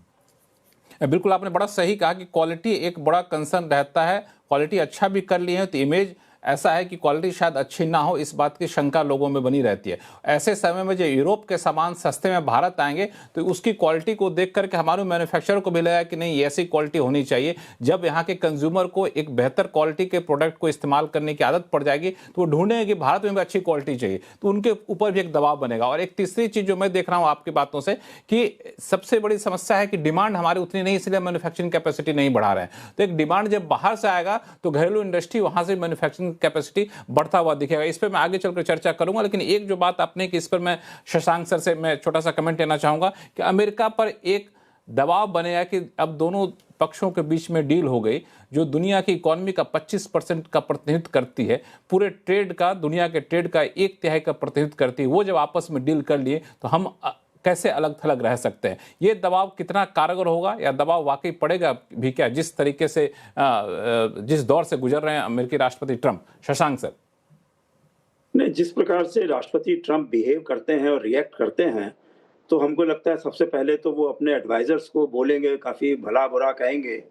बिल्कुल, आपने बड़ा सही कहा कि क्वालिटी एक बड़ा कंसर्न रहता है। क्वालिटी अच्छा भी कर ली है तो इमेज ऐसा है कि क्वालिटी शायद अच्छी ना हो, इस बात की शंका लोगों में बनी रहती है। ऐसे समय में जो यूरोप के सामान सस्ते में भारत आएंगे तो उसकी क्वालिटी को देख करके हमारे मैन्युफैक्चरर को भी लगा कि नहीं, ऐसी क्वालिटी होनी चाहिए। जब यहाँ के कंज्यूमर को एक बेहतर क्वालिटी के प्रोडक्ट को इस्तेमाल करने की आदत पड़ जाएगी तो वो ढूंढेंगे कि भारत में भी अच्छी क्वालिटी चाहिए, तो उनके ऊपर भी एक दबाव बनेगा। और एक तीसरी चीज़ जो मैं देख रहा हूँ आपकी बातों से कि सबसे बड़ी समस्या है कि डिमांड हमारी उतनी नहीं, इसलिए मैन्युफैक्चरिंग कैपेसिटी नहीं बढ़ा रहे हैं। तो एक डिमांड जब बाहर से आएगा तो घरेलू इंडस्ट्री वहाँ से मैन्युफैक्चरिंग कैपेसिटी बढ़ता हुआ दिखेगा। इस पर मैं आगे चलकर चर्चा करूंगा, लेकिन एक जो बात आपने कि इस पर मैं शशांक सर से मैं छोटा सा कमेंट लेना चाहूंगा कि अमेरिका पर एक दबाव बनेगा कि अब दोनों पक्षों के बीच में डील हो गई जो दुनिया की इकोनॉमी का 25% का प्रतिनिधित्व करती है, पूरे ट्रेड का, दुनिया के ट्रेड का 1/3 का प्रतिनिधित्व करती है। वो जब आपस में डील कर लिए तो हम कैसे अलग थलग रह सकते हैं? ये दबाव कितना कारगर होगा, या दबाव वाकई पड़ेगा भी क्या, जिस तरीके से जिस दौर से गुजर रहे हैं अमेरिकी राष्ट्रपति ट्रंप? शशांक सर। नहीं, जिस प्रकार से राष्ट्रपति ट्रंप बिहेव करते हैं और रिएक्ट करते हैं, तो हमको लगता है सबसे पहले तो वो अपने एडवाइजर्स को बोलेंगे, काफ़ी भला बुरा कहेंगे,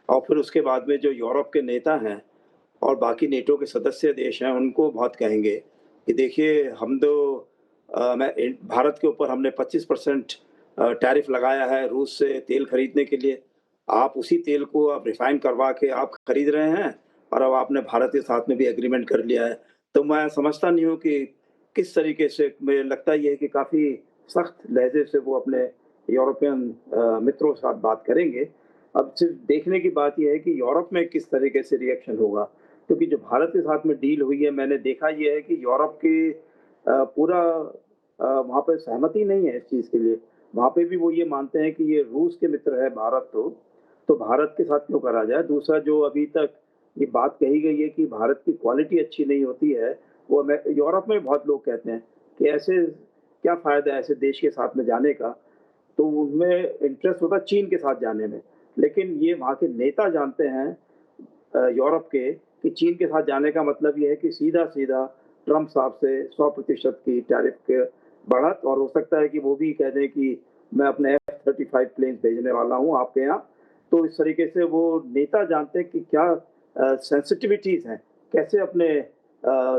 और फिर उसके बाद में जो यूरोप के नेता हैं और बाकी नेटो के सदस्य देश हैं उनको बहुत कहेंगे कि देखिए, हम तो भारत के ऊपर हमने 25% टैरिफ लगाया है रूस से तेल खरीदने के लिए। आप उसी तेल को आप रिफाइन करवा के आप खरीद रहे हैं, और अब आपने भारत के साथ में भी एग्रीमेंट कर लिया है। तो मैं समझता नहीं हूँ कि किस तरीके से, मुझे लगता है कि काफ़ी सख्त लहजे से वो अपने यूरोपियन मित्रों के साथ बात करेंगे। अब सिर्फ देखने की बात यह है कि यूरोप में किस तरीके से रिएक्शन होगा, क्योंकि जो भारत के साथ में डील हुई है, मैंने देखा यह है कि यूरोप की पूरा वहाँ पर सहमति नहीं है इस चीज़ के लिए। वहाँ पे भी वो ये मानते हैं कि ये रूस के मित्र है भारत, तो भारत के साथ क्यों करा जाए। दूसरा, जो अभी तक ये बात कही गई है कि भारत की क्वालिटी अच्छी नहीं होती है, वो यूरोप में बहुत लोग कहते हैं कि ऐसे क्या फ़ायदा है ऐसे देश के साथ में जाने का, तो उनमें इंटरेस्ट होता है चीन के साथ जाने में। लेकिन ये वहाँ के नेता जानते हैं यूरोप के कि चीन के साथ जाने का मतलब ये है कि सीधा-सीधा ट्रंप साहब से 100% की टैरिफ के बढ़त, और हो सकता है कि वो भी कह दें कि मैं अपने F-35 प्लेन्स भेजने वाला हूँ आपके यहाँ। तो इस तरीके से वो नेता जानते हैं कि क्या सेंसिटिविटीज़ हैं, कैसे अपने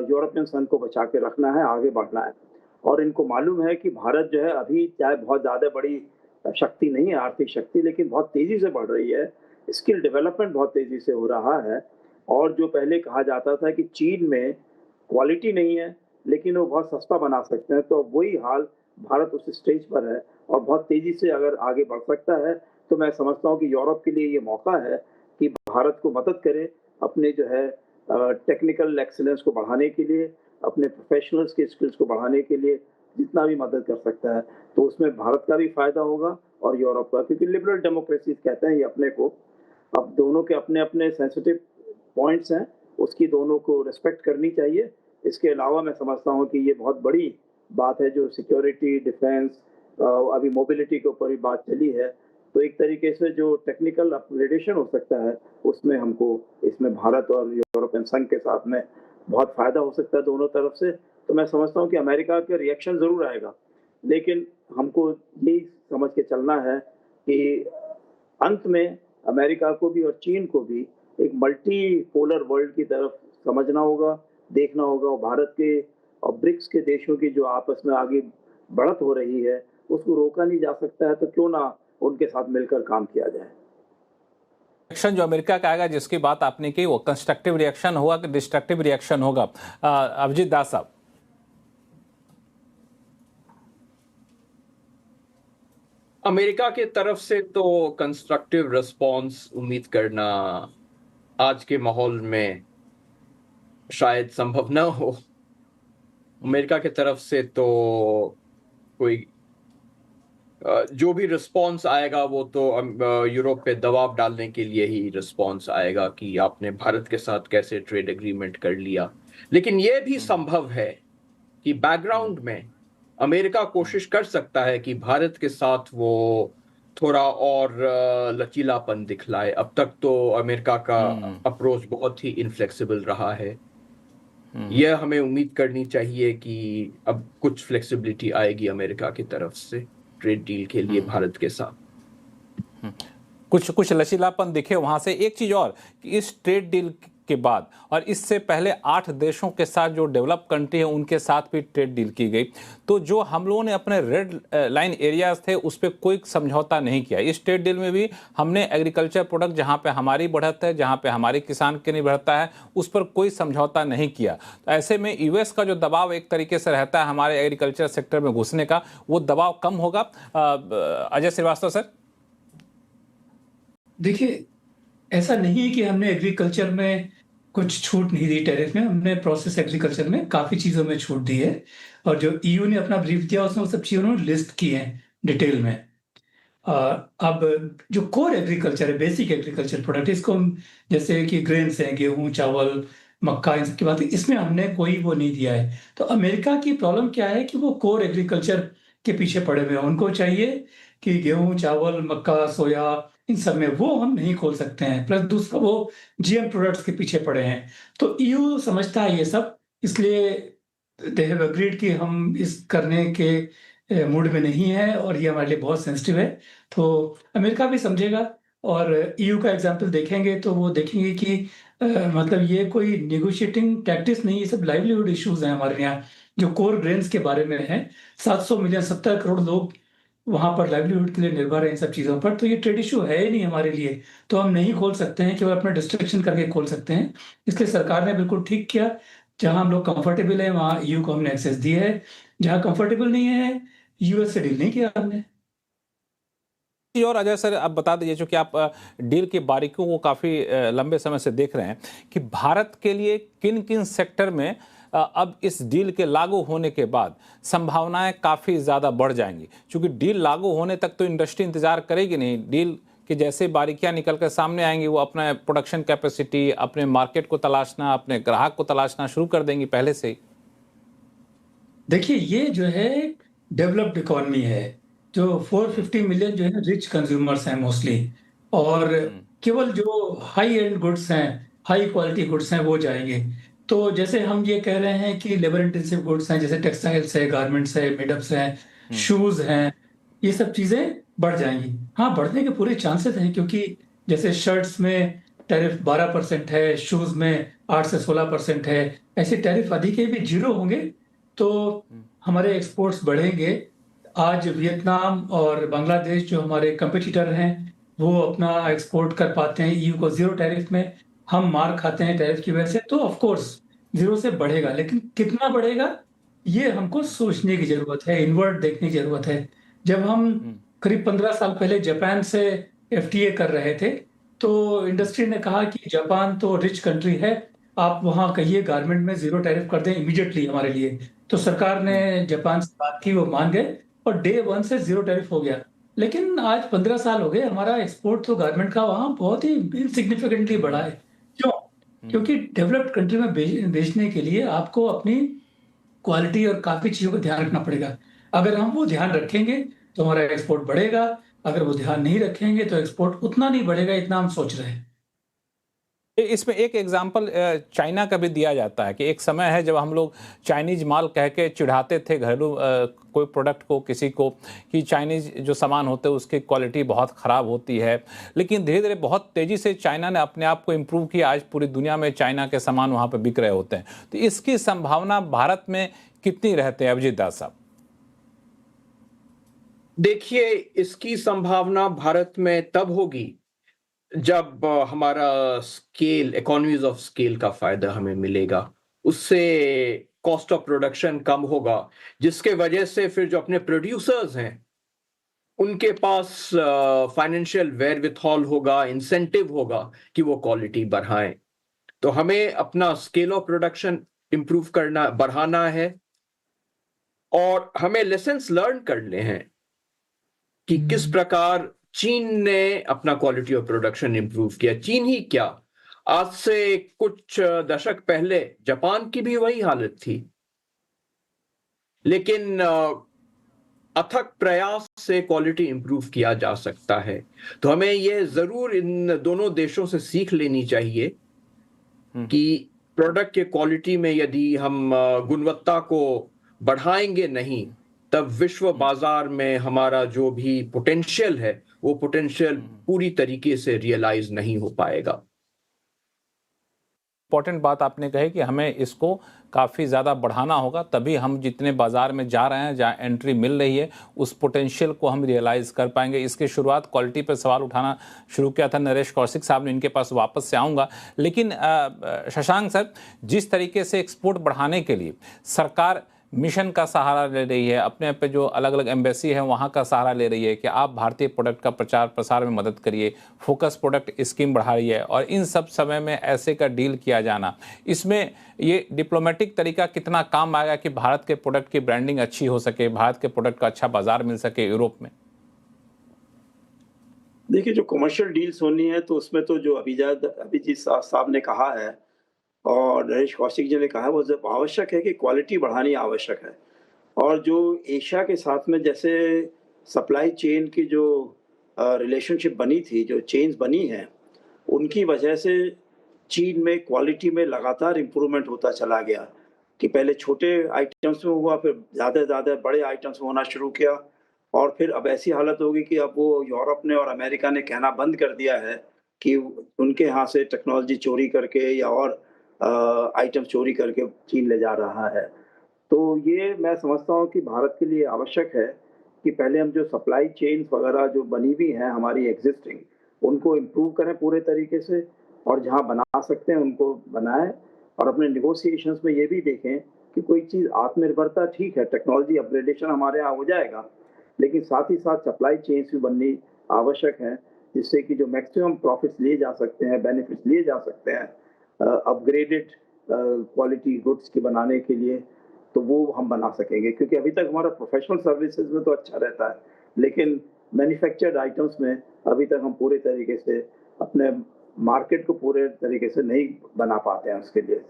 यूरोपियन संघ को बचा के रखना है, आगे बढ़ना है। और इनको मालूम है कि भारत जो है अभी चाहे बहुत ज़्यादा बड़ी शक्ति नहीं है, आर्थिक शक्ति, लेकिन बहुत तेज़ी से बढ़ रही है, स्किल डेवलपमेंट बहुत तेज़ी से हो रहा है। और जो पहले कहा जाता था कि चीन में क्वालिटी नहीं है लेकिन वो बहुत सस्ता बना सकते हैं, तो वही हाल भारत उस स्टेज पर है और बहुत तेज़ी से अगर आगे बढ़ सकता है, तो मैं समझता हूँ कि यूरोप के लिए ये मौका है कि भारत को मदद करे अपने जो है टेक्निकल एक्सीलेंस को बढ़ाने के लिए, अपने प्रोफेशनल्स के स्किल्स को बढ़ाने के लिए जितना भी मदद कर सकता है, तो उसमें भारत का भी फायदा होगा और यूरोप का, क्योंकि लिबरल डेमोक्रेसी कहते हैं ये अपने को। अब दोनों के अपने अपने सेंसिटिव पॉइंट्स हैं, उसकी दोनों को रिस्पेक्ट करनी चाहिए। इसके अलावा मैं समझता हूँ कि ये बहुत बड़ी बात है जो सिक्योरिटी, डिफेंस, अभी मोबिलिटी के ऊपर भी बात चली है, तो एक तरीके से जो टेक्निकल अपग्रेडेशन हो सकता है उसमें हमको इसमें भारत और यूरोपियन संघ के साथ में बहुत फायदा हो सकता है दोनों तरफ से। तो मैं समझता हूँ कि अमेरिका के रिएक्शन जरूर आएगा, लेकिन हमको यही समझ के चलना है कि अंत में अमेरिका को भी और चीन को भी एक मल्टी पोलर वर्ल्ड की तरफ समझना होगा, देखना होगा। और भारत के और ब्रिक्स के देशों की जो आपस में आगे बढ़त हो रही है उसको रोका नहीं जा सकता है, तो क्यों ना उनके साथ मिलकर काम किया जाए। रिएक्शन जो अमेरिका का आएगा, जिसकी बात आपने की, वो कंस्ट्रक्टिव रिएक्शन होगा कि डिस्ट्रक्टिव रिएक्शन होगा? अभिजीत दास साहब। अमेरिका के तरफ से तो कंस्ट्रक्टिव रिस्पॉन्स उम्मीद करना आज के माहौल में शायद संभव न हो। अमेरिका की तरफ से तो कोई जो भी रिस्पॉन्स आएगा वो तो यूरोप पे दबाव डालने के लिए ही रिस्पॉन्स आएगा कि आपने भारत के साथ कैसे ट्रेड एग्रीमेंट कर लिया। लेकिन ये भी संभव है कि बैकग्राउंड में अमेरिका कोशिश कर सकता है कि भारत के साथ वो थोड़ा और लचीलापन दिखलाए। अब तक तो अमेरिका का अप्रोच बहुत ही इनफ्लेक्सिबल रहा है। यह हमें उम्मीद करनी चाहिए कि अब कुछ फ्लेक्सिबिलिटी आएगी अमेरिका की तरफ से ट्रेड डील के लिए भारत के साथ। कुछ लचीलापन दिखे वहां से। एक चीज और कि इस ट्रेड डील के बाद और इससे पहले 8 देशों के साथ जो डेवलप कंट्री है उनके साथ भी ट्रेड डील की गई, तो जो हम लोगों ने अपने रेड लाइन एरियाज थे उस पर कोई समझौता नहीं किया। इस ट्रेड डील में भी हमने एग्रीकल्चर प्रोडक्ट जहां पे हमारी बढ़त है, जहां पे हमारे किसान की नहीं बढ़ता है, उस पर कोई समझौता नहीं किया। तो ऐसे में यूएस का जो दबाव एक तरीके से रहता है हमारे एग्रीकल्चर सेक्टर में घुसने का, वो दबाव कम होगा। अजय श्रीवास्तव सर। देखिए, ऐसा नहीं है कि हमने एग्रीकल्चर में कुछ छूट नहीं दी टैरिफ में। हमने प्रोसेस एग्रीकल्चर में काफ़ी चीज़ों में छूट दी है, और जो ईयू ने अपना ब्रीफ दिया उसमें वो सब चीज़ों ने लिस्ट की हैं डिटेल में। अब जो कोर एग्रीकल्चर है, बेसिक एग्रीकल्चर प्रोडक्ट, इसको जैसे कि ग्रेन्स हैं, गेहूँ, चावल, मक्का, इन सब की बात है, इसमें हमने कोई वो नहीं दिया है। तो अमेरिका की प्रॉब्लम क्या है कि वो कोर एग्रीकल्चर के पीछे पड़े हुए हैं। उनको चाहिए कि गेहूँ, चावल, मक्का, सोया, इन सब में वो हम नहीं खोल सकते हैं। प्लस दूसरा वो जीएम प्रोडक्ट्स के पीछे पड़े हैं। तो ईयू समझता है ये सब, इसलिए दे हैव एग्रीड कि हम इस करने के मूड में नहीं है और ये हमारे लिए बहुत सेंसिटिव है। तो अमेरिका भी समझेगा, और ईयू का एग्जाम्पल देखेंगे तो वो देखेंगे कि मतलब ये कोई नेगोशिएटिंग टैक्टिक्स नहीं, ये सब लाइवलीहुड इश्यूज हैं हमारे यहाँ जो कोर ग्रेन्स के बारे में है। 700 मिलियन 70 करोड़ लोग वहाँ पर लाइवलीहुड के लिए निर्भर है इन सब चीज़ों पर। तो ये ट्रेड इशू है ही नहीं हमारे लिए, तो हम नहीं खोल सकते हैं, केवल अपना डिस्ट्रक्शन करके खोल सकते हैं। इसलिए सरकार ने बिल्कुल ठीक किया, जहाँ हम लोग कंफर्टेबल हैं वहाँ ईयू को हमने एक्सेस दिया है, जहाँ कंफर्टेबल नहीं है यूएस से डील नहीं किया हमने। और अजय सर, आप बता दीजिए, चूंकि आप डील की बारीकियों को काफ़ी लंबे समय से देख रहे हैं, कि भारत के लिए किन किन सेक्टर में अब इस डील के लागू होने के बाद संभावनाएं काफ़ी ज़्यादा बढ़ जाएंगी, क्योंकि डील लागू होने तक तो इंडस्ट्री इंतजार करेगी नहीं। डील कि जैसे बारीकियां निकल कर सामने आएंगी, वो अपना प्रोडक्शन कैपेसिटी, अपने मार्केट को तलाशना, अपने ग्राहक को तलाशना शुरू कर देंगी पहले से ही। देखिए, ये जो है डेवलप्ड इकोनॉमी है, जो 450 मिलियन जो है रिच कंज्यूमर्स हैं मोस्टली, और केवल जो हाई एंड गुड्स हैं, हाई क्वालिटी गुड्स हैं, वो जाएंगे। तो जैसे हम ये कह रहे हैं कि लेबर इंटेंसिव गुड्स हैं, जैसे टेक्सटाइल्स है, गारमेंट्स है, मेडअप्स हैं, शूज हैं, ये सब चीजें बढ़ जाएंगी। हाँ, बढ़ने के पूरे चांसेस हैं, क्योंकि जैसे शर्ट्स में टैरिफ 12% है, शूज में 8 से 16% है, ऐसे टैरिफ अधिक के भी 0 होंगे तो हमारे एक्सपोर्ट्स बढ़ेंगे। आज वियतनाम और बांग्लादेश जो हमारे कंपटीटर हैं, वो अपना एक्सपोर्ट कर पाते हैं ईयू को 0 टैरिफ में, हम मार खाते हैं टैरिफ की वजह से। तो ऑफ कोर्स 0 से बढ़ेगा, लेकिन कितना बढ़ेगा ये हमको सोचने की जरूरत है, इनवर्ट देखने की जरूरत है। जब हम करीब 15 साल पहले जापान से एफटीए कर रहे थे, तो इंडस्ट्री ने कहा कि जापान तो रिच कंट्री है, आप वहां कहिए गारमेंट में 0 टैरिफ कर दें इमीडिएटली हमारे लिए। तो सरकार ने जापान से बात की, वो मान गए और डे 1 से 0 टैरिफ हो गया। लेकिन आज 15 साल हो गए, हमारा एक्सपोर्ट तो गारमेंट का वहां बहुत ही इनसिग्निफिकेंटली बढ़ा है। क्यों? क्योंकि डेवलप्ड कंट्री में बेचने के लिए आपको अपनी क्वालिटी और काफी चीजों का ध्यान रखना पड़ेगा। अगर हम वो ध्यान रखेंगे तो हमारा एक्सपोर्ट बढ़ेगा, अगर वो ध्यान नहीं रखेंगे तो एक्सपोर्ट उतना नहीं बढ़ेगा, इतना हम सोच रहे हैं। इसमें एक एग्जाम्पल चाइना का भी दिया जाता है कि एक समय है जब हम लोग चाइनीज माल कह के चिढ़ाते थे घरेलू कोई प्रोडक्ट को, किसी को, कि चाइनीज जो सामान होते हैं उसकी क्वालिटी बहुत ख़राब होती है। लेकिन धीरे धीरे बहुत तेज़ी से चाइना ने अपने आप को इम्प्रूव किया, आज पूरी दुनिया में चाइना के सामान वहाँ पर बिक रहे होते हैं। तो इसकी संभावना भारत में कितनी रहते हैं अभिजीत दास साहब? देखिए, इसकी संभावना भारत में तब होगी जब हमारा स्केल, इकोनॉमीज ऑफ स्केल का फायदा हमें मिलेगा, उससे कॉस्ट ऑफ प्रोडक्शन कम होगा, जिसके वजह से फिर जो अपने प्रोड्यूसर्स हैं उनके पास फाइनेंशियल वेयरविथॉल होगा, इंसेंटिव होगा कि वो क्वालिटी बढ़ाएं। तो हमें अपना स्केल ऑफ प्रोडक्शन इंप्रूव करना, बढ़ाना है, और हमें लेसन्स लर्न करने हैं कि किस प्रकार चीन ने अपना क्वालिटी ऑफ प्रोडक्शन इंप्रूव किया। चीन ही क्या, आज से कुछ दशक पहले जापान की भी वही हालत थी, लेकिन अथक प्रयास से क्वालिटी इंप्रूव किया जा सकता है। तो हमें यह जरूर इन दोनों देशों से सीख लेनी चाहिए कि प्रोडक्ट के क्वालिटी में यदि हम गुणवत्ता को बढ़ाएंगे नहीं, तब विश्व बाजार में हमारा जो भी पोटेंशियल है वो पोटेंशियल पूरी तरीके से रियलाइज नहीं हो पाएगा। इंपॉर्टेंट बात आपने कही कि हमें इसको काफ़ी ज़्यादा बढ़ाना होगा, तभी हम जितने बाजार में जा रहे हैं, जहाँ एंट्री मिल रही है, उस पोटेंशियल को हम रियलाइज़ कर पाएंगे। इसकी शुरुआत क्वालिटी पर सवाल उठाना शुरू किया था नरेश कौशिक साहब ने, इनके पास वापस से आऊँगा। लेकिन शशांक सर, जिस तरीके से एक्सपोर्ट बढ़ाने के लिए सरकार मिशन का सहारा ले रही है, अपने पे जो अलग अलग एम्बेसी है वहाँ का सहारा ले रही है कि आप भारतीय प्रोडक्ट का प्रचार प्रसार में मदद करिए, फोकस प्रोडक्ट स्कीम बढ़ा रही है, और इन सब समय में ऐसे का डील किया जाना, इसमें ये डिप्लोमेटिक तरीका कितना काम आएगा कि भारत के प्रोडक्ट की ब्रांडिंग अच्छी हो सके, भारत के प्रोडक्ट का अच्छा बाजार मिल सके यूरोप में? देखिए, जो कमर्शियल डील्स होनी है तो उसमें तो जो अभिजीत साहब ने कहा है और नरेश कौशिक जी ने कहा है, वो जब आवश्यक है कि क्वालिटी बढ़ानी आवश्यक है। और जो एशिया के साथ में जैसे सप्लाई चेन की जो रिलेशनशिप बनी थी, जो चेन्स बनी हैं, उनकी वजह से चीन में क्वालिटी में लगातार इम्प्रूवमेंट होता चला गया कि पहले छोटे आइटम्स में हुआ, फिर ज़्यादा से ज़्यादा बड़े आइटम्स में होना शुरू किया, और फिर अब ऐसी हालत होगी कि अब वो यूरोप ने और अमेरिका ने कहना बंद कर दिया है कि उनके यहाँ से टेक्नोलॉजी चोरी करके या और आइटम चोरी करके चीन ले जा रहा है। तो ये मैं समझता हूँ कि भारत के लिए आवश्यक है कि पहले हम जो सप्लाई चेन्स वगैरह जो बनी हुई हैं हमारी एग्जिस्टिंग, उनको इम्प्रूव करें पूरे तरीके से, और जहाँ बना सकते हैं उनको बनाएं, और अपने निगोशिएशंस में ये भी देखें कि कोई चीज़ आत्मनिर्भरता ठीक है, टेक्नोलॉजी अपग्रेडेशन हमारे यहाँ हो जाएगा, लेकिन साथ ही साथ सप्लाई चेन्स भी बननी आवश्यक है, जिससे कि जो मैक्सिमम प्रॉफिट्स लिए जा सकते हैं, बेनिफिट्स लिए जा सकते हैं, अपग्रेडेड क्वालिटी गुड्स की बनाने के लिए, तो वो हम बना सकेंगे, क्योंकि अभी तक हमारा प्रोफेशनल सर्विसेज में तो अच्छा रहता है, लेकिन मैन्युफैक्चर्ड आइटम्स में अभी तक हम पूरे तरीके से अपने मार्केट को पूरे तरीके से नहीं बना पाते हैं उसके लिए।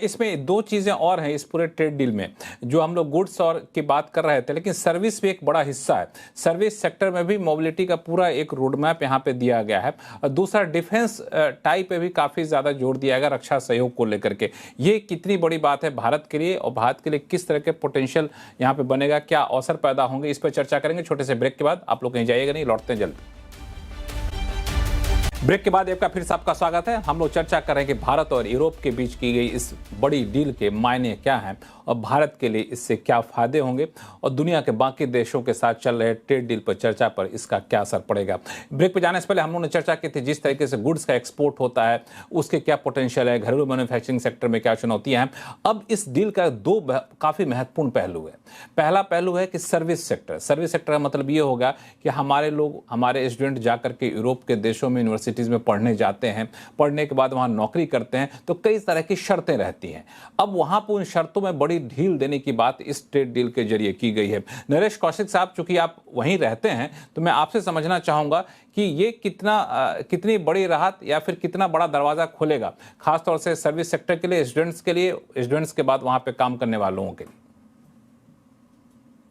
इसमें दो चीज़ें और हैं इस पूरे ट्रेड डील में, जो हम लोग गुड्स और की बात कर रहे थे, लेकिन सर्विस भी एक बड़ा हिस्सा है। सर्विस सेक्टर में भी मोबिलिटी का पूरा एक रोड मैप यहाँ पे दिया गया है। और दूसरा, डिफेंस टाई पे भी काफ़ी ज़्यादा जोर दिया गया रक्षा सहयोग को लेकर के। ये कितनी बड़ी बात है भारत के लिए, और भारत के लिए किस तरह के पोटेंशियल यहाँ पे बनेगा, क्या अवसर पैदा होंगे, इस पर चर्चा करेंगे छोटे से ब्रेक के बाद। आप लोग कहीं जाइएगा नहीं, लौटते हैं जल्द। ब्रेक के बाद आपका फिर से आपका स्वागत है। हम लोग चर्चा कर रहे हैं कि भारत और यूरोप के बीच की गई इस बड़ी डील के मायने क्या हैं और भारत के लिए इससे क्या फायदे होंगे, और दुनिया के बाकी देशों के साथ चल रहे ट्रेड डील पर चर्चा पर इसका क्या असर पड़ेगा। ब्रेक पे जाने से पहले हम लोगों ने चर्चा की थी जिस तरीके से गुड्स का एक्सपोर्ट होता है उसके क्या पोटेंशियल है, घरेलू मैन्युफैक्चरिंग सेक्टर में क्या चुनौतियां हैं। अब इस डील का दो काफ़ी महत्वपूर्ण पहलू है। पहला पहलू है कि सर्विस सेक्टर। सर्विस सेक्टर का मतलब ये होगा कि हमारे लोग, हमारे स्टूडेंट जाकर के यूरोप के देशों में यूनिवर्सिटीज़ में पढ़ने जाते हैं, पढ़ने के बाद वहाँ नौकरी करते हैं, तो कई तरह की शर्तें रहती हैं। अब वहाँ पर उन शर्तों में बड़ी ढील देने की बात इस ट्रेड डील के जरिए की गई है। नरेश कौशिक साहब, चूंकि आप वहीं रहते हैं, तो मैं आपसे समझना चाहूंगा कि ये कितनी बड़ी राहत या फिर कितना बड़ा दरवाजा खोलेगा, खासतौर से सर्विस सेक्टर के लिए, स्टूडेंट्स के बाद वहां पे काम करने वालों के लिए।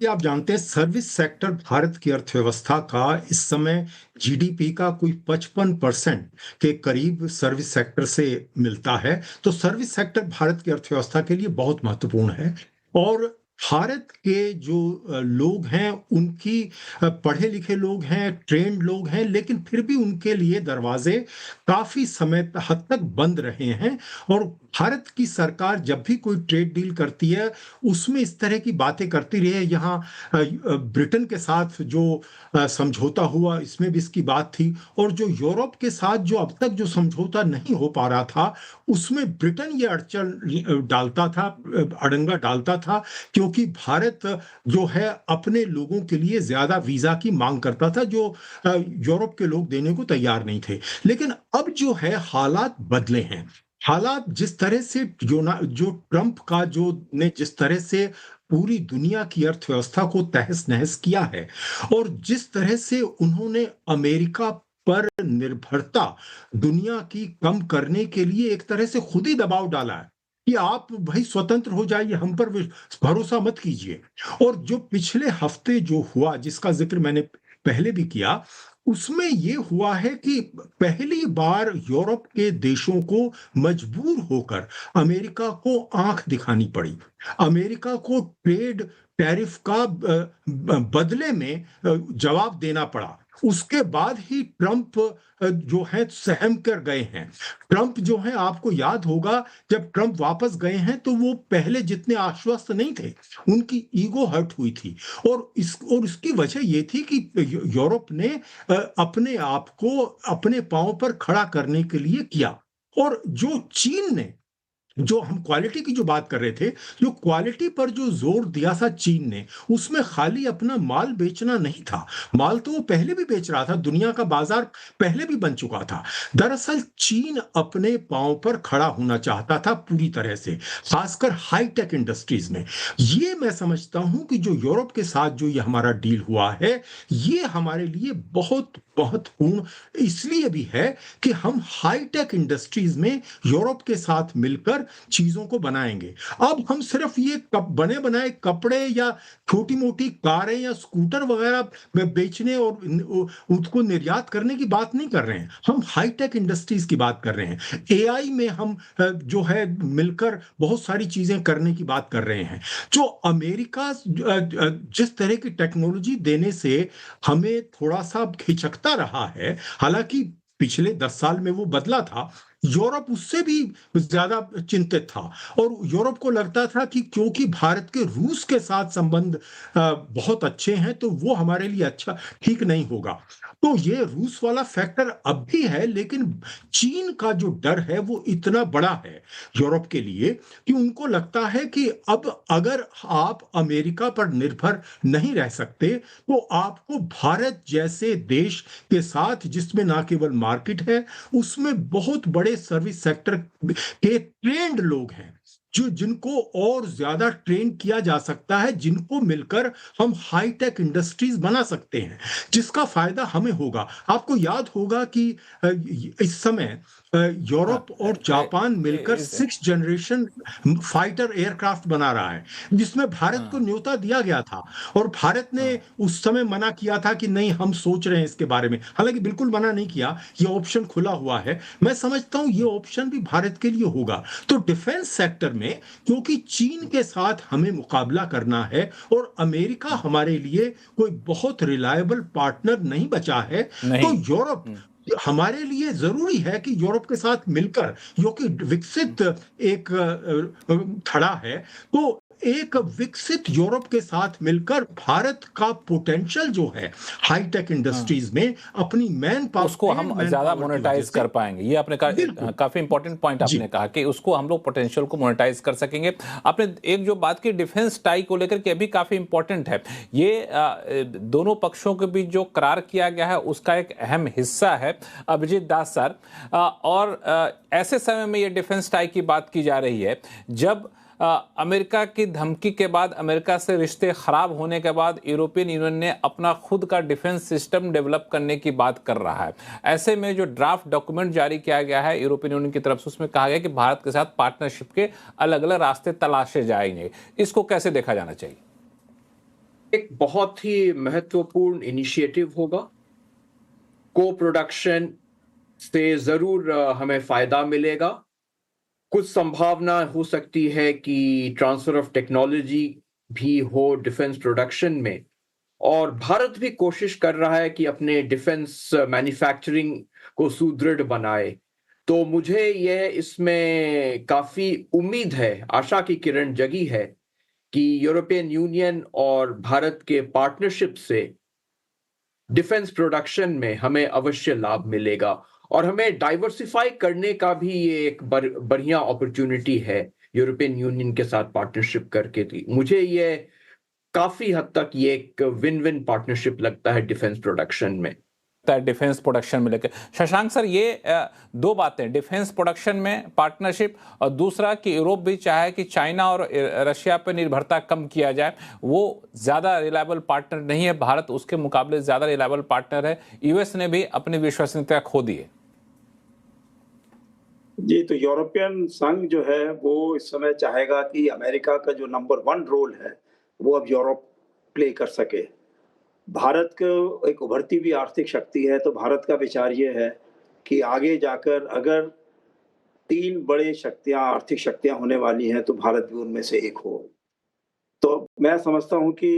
आप जानते हैं सर्विस सेक्टर भारत की अर्थव्यवस्था का इस समय जीडीपी का कोई 55% के करीब सर्विस सेक्टर से मिलता है। तो सर्विस सेक्टर भारत की अर्थव्यवस्था के लिए बहुत महत्वपूर्ण है। और भारत के जो लोग हैं, उनकी पढ़े लिखे लोग हैं, ट्रेंड लोग हैं, लेकिन फिर भी उनके लिए दरवाजे काफी समय हद तक बंद रहे हैं। और भारत की सरकार जब भी कोई ट्रेड डील करती है उसमें इस तरह की बातें करती रही है। यहाँ ब्रिटेन के साथ जो समझौता हुआ, इसमें भी इसकी बात थी। और जो यूरोप के साथ जो अब तक जो समझौता नहीं हो पा रहा था, उसमें ब्रिटेन ये अड़चन डालता था, अड़ंगा डालता था, क्योंकि भारत जो है अपने लोगों के लिए ज्यादा वीजा की मांग करता था, जो यूरोप के लोग देने को तैयार नहीं थे। लेकिन अब जो है हालात बदले हैं। हालात जिस तरह से जो ट्रंप का जिस तरह से पूरी दुनिया की अर्थव्यवस्था को तहस नहस किया है, और जिस तरह से उन्होंने अमेरिका पर निर्भरता दुनिया की कम करने के लिए एक तरह से खुद ही दबाव डाला है कि आप भाई स्वतंत्र हो जाइए, हम पर भरोसा मत कीजिए। और जो पिछले हफ्ते जो हुआ, जिसका जिक्र मैंने पहले भी किया, उसमें यह हुआ है कि पहली बार यूरोप के देशों को मजबूर होकर अमेरिका को आंख दिखानी पड़ी। अमेरिका को ट्रेड टैरिफ का बदले में जवाब देना पड़ा। उसके बाद ही ट्रंप जो है सहम कर गए हैं। ट्रंप जो है, आपको याद होगा जब ट्रंप वापस गए हैं तो वो पहले जितने आश्वस्त नहीं थे, उनकी ईगो हर्ट हुई थी। और इसकी वजह ये थी कि यूरोप ने अपने आप को अपने पांव पर खड़ा करने के लिए किया। और जो चीन ने, जो हम क्वालिटी की जो बात कर रहे थे, जो क्वालिटी पर जो जोर दिया था चीन ने, उसमें खाली अपना माल बेचना नहीं था। माल तो वो पहले भी बेच रहा था, दुनिया का बाजार पहले भी बन चुका था। दरअसल चीन अपने पांव पर खड़ा होना चाहता था पूरी तरह से, खासकर हाईटेक इंडस्ट्रीज में। ये मैं समझता हूं कि जो यूरोप के साथ जो ये हमारा डील हुआ है, ये हमारे लिए बहुत महत्वपूर्ण इसलिए भी है कि हम हाईटेक इंडस्ट्रीज में यूरोप के साथ मिलकर चीजों को बनाएंगे। अब हम सिर्फ ये बने बनाए कपड़े या छोटी मोटी कारें या स्कूटर वगैरह बेचने और उसको निर्यात करने की बात नहीं कर रहे हैं। हम हाईटेक इंडस्ट्रीज की बात कर रहे हैं। एआई में हम जो है मिलकर बहुत सारी चीजें करने की बात कर रहे हैं। जो अमेरिका जिस तरह की टेक्नोलॉजी देने से हमें थोड़ा सा हिचकता रहा है, हालांकि पिछले 10 साल में वो बदला था, यूरोप उससे भी ज्यादा चिंतित था। और यूरोप को लगता था कि क्योंकि भारत के रूस के साथ संबंध बहुत अच्छे हैं, तो वो हमारे लिए अच्छा ठीक नहीं होगा। तो ये रूस वाला फैक्टर अब भी है, लेकिन चीन का जो डर है वो इतना बड़ा है यूरोप के लिए कि उनको लगता है कि अब अगर आप अमेरिका पर निर्भर नहीं रह सकते, तो आपको भारत जैसे देश के साथ, जिसमें ना केवल मार्केट है, उसमें बहुत बड़े बड़े सर्विस सेक्टर के ट्रेंड लोग हैं, जिनको और ज्यादा ट्रेन किया जा सकता है, जिनको मिलकर हम हाईटेक इंडस्ट्रीज बना सकते हैं, जिसका फायदा हमें होगा। आपको याद होगा कि इस समय यूरोप और जापान मिलकर 6th जनरेशन फाइटर एयरक्राफ्ट बना रहा है, जिसमें भारत को न्योता दिया गया था, और भारत ने उस समय मना किया था कि नहीं, हम सोच रहे हैं इसके बारे में। हालांकि बिल्कुल मना नहीं किया, ये ऑप्शन खुला हुआ है। मैं समझता हूं ये ऑप्शन भी भारत के लिए होगा। तो डिफेंस सेक्टर में, क्योंकि चीन के साथ हमें मुकाबला करना है और अमेरिका हमारे लिए कोई बहुत रिलायबल पार्टनर नहीं बचा है, तो यूरोप हमारे लिए जरूरी है कि यूरोप के साथ मिलकर, जो कि विकसित एक खड़ा है, तो एक विकसित यूरोप के साथ मिलकर भारत का पोटेंशियल जो है हाईटेक इंडस्ट्रीज में अपनी मैन पावर, उसको हम ज्यादा मोनेटाइज कर पाएंगे। ये आपने कहा, काफी इंपॉर्टेंट पॉइंट आपने कहा कि उसको हम लोग पोटेंशियल को मोनेटाइज कर सकेंगे। आपने एक जो बात की डिफेंस टाई को लेकर के, अभी काफी इंपॉर्टेंट है ये, दोनों पक्षों के बीच जो करार किया गया है उसका एक अहम हिस्सा है अभिजीत दास सर। और ऐसे समय में ये डिफेंस टाई की बात की जा रही है जब अमेरिका की धमकी के बाद, अमेरिका से रिश्ते खराब होने के बाद यूरोपियन यूनियन ने अपना खुद का डिफेंस सिस्टम डेवलप करने की बात कर रहा है। ऐसे में जो ड्राफ्ट डॉक्यूमेंट जारी किया गया है यूरोपियन यूनियन की तरफ से, उसमें कहा गया कि भारत के साथ पार्टनरशिप के अलग अलग रास्ते तलाशे जाएंगे। इसको कैसे देखा जाना चाहिए? एक बहुत ही महत्वपूर्ण इनिशिएटिव होगा। को प्रोडक्शन से जरूर हमें फायदा मिलेगा। कुछ संभावना हो सकती है कि ट्रांसफर ऑफ टेक्नोलॉजी भी हो डिफेंस प्रोडक्शन में, और भारत भी कोशिश कर रहा है कि अपने डिफेंस मैन्युफैक्चरिंग को सुदृढ़ बनाए। तो मुझे यह इसमें काफी उम्मीद है, आशा की किरण जगी है कि यूरोपियन यूनियन और भारत के पार्टनरशिप से डिफेंस प्रोडक्शन में हमें अवश्य लाभ मिलेगा, और हमें डाइवर्सिफाई करने का भी ये एक बढ़िया अपॉर्चुनिटी है यूरोपियन यूनियन के साथ पार्टनरशिप करके थी। मुझे ये काफी हद तक ये एक विन विन पार्टनरशिप लगता है डिफेंस प्रोडक्शन में। डिफेंस प्रोडक्शन में लेकर शशांक सर, ये दो बातें, डिफेंस प्रोडक्शन में पार्टनरशिप और दूसरा कि यूरोप भी चाहे कि चाइना और रशिया पर निर्भरता कम किया जाए। वो ज्यादा रिलायबल पार्टनर नहीं है, भारत उसके मुकाबले ज्यादा रिलायबल पार्टनर है। यूएस ने भी अपनी विश्वसनीयता खो दी है। जी, तो यूरोपियन संघ जो है वो इस समय चाहेगा कि अमेरिका का जो नंबर 1 रोल है वो अब यूरोप प्ले कर सके। भारत को एक उभरती हुई आर्थिक शक्ति है, तो भारत का विचार ये है कि आगे जाकर अगर 3 बड़े शक्तियां, आर्थिक शक्तियां होने वाली हैं, तो भारत भी उनमें से एक हो। तो मैं समझता हूं कि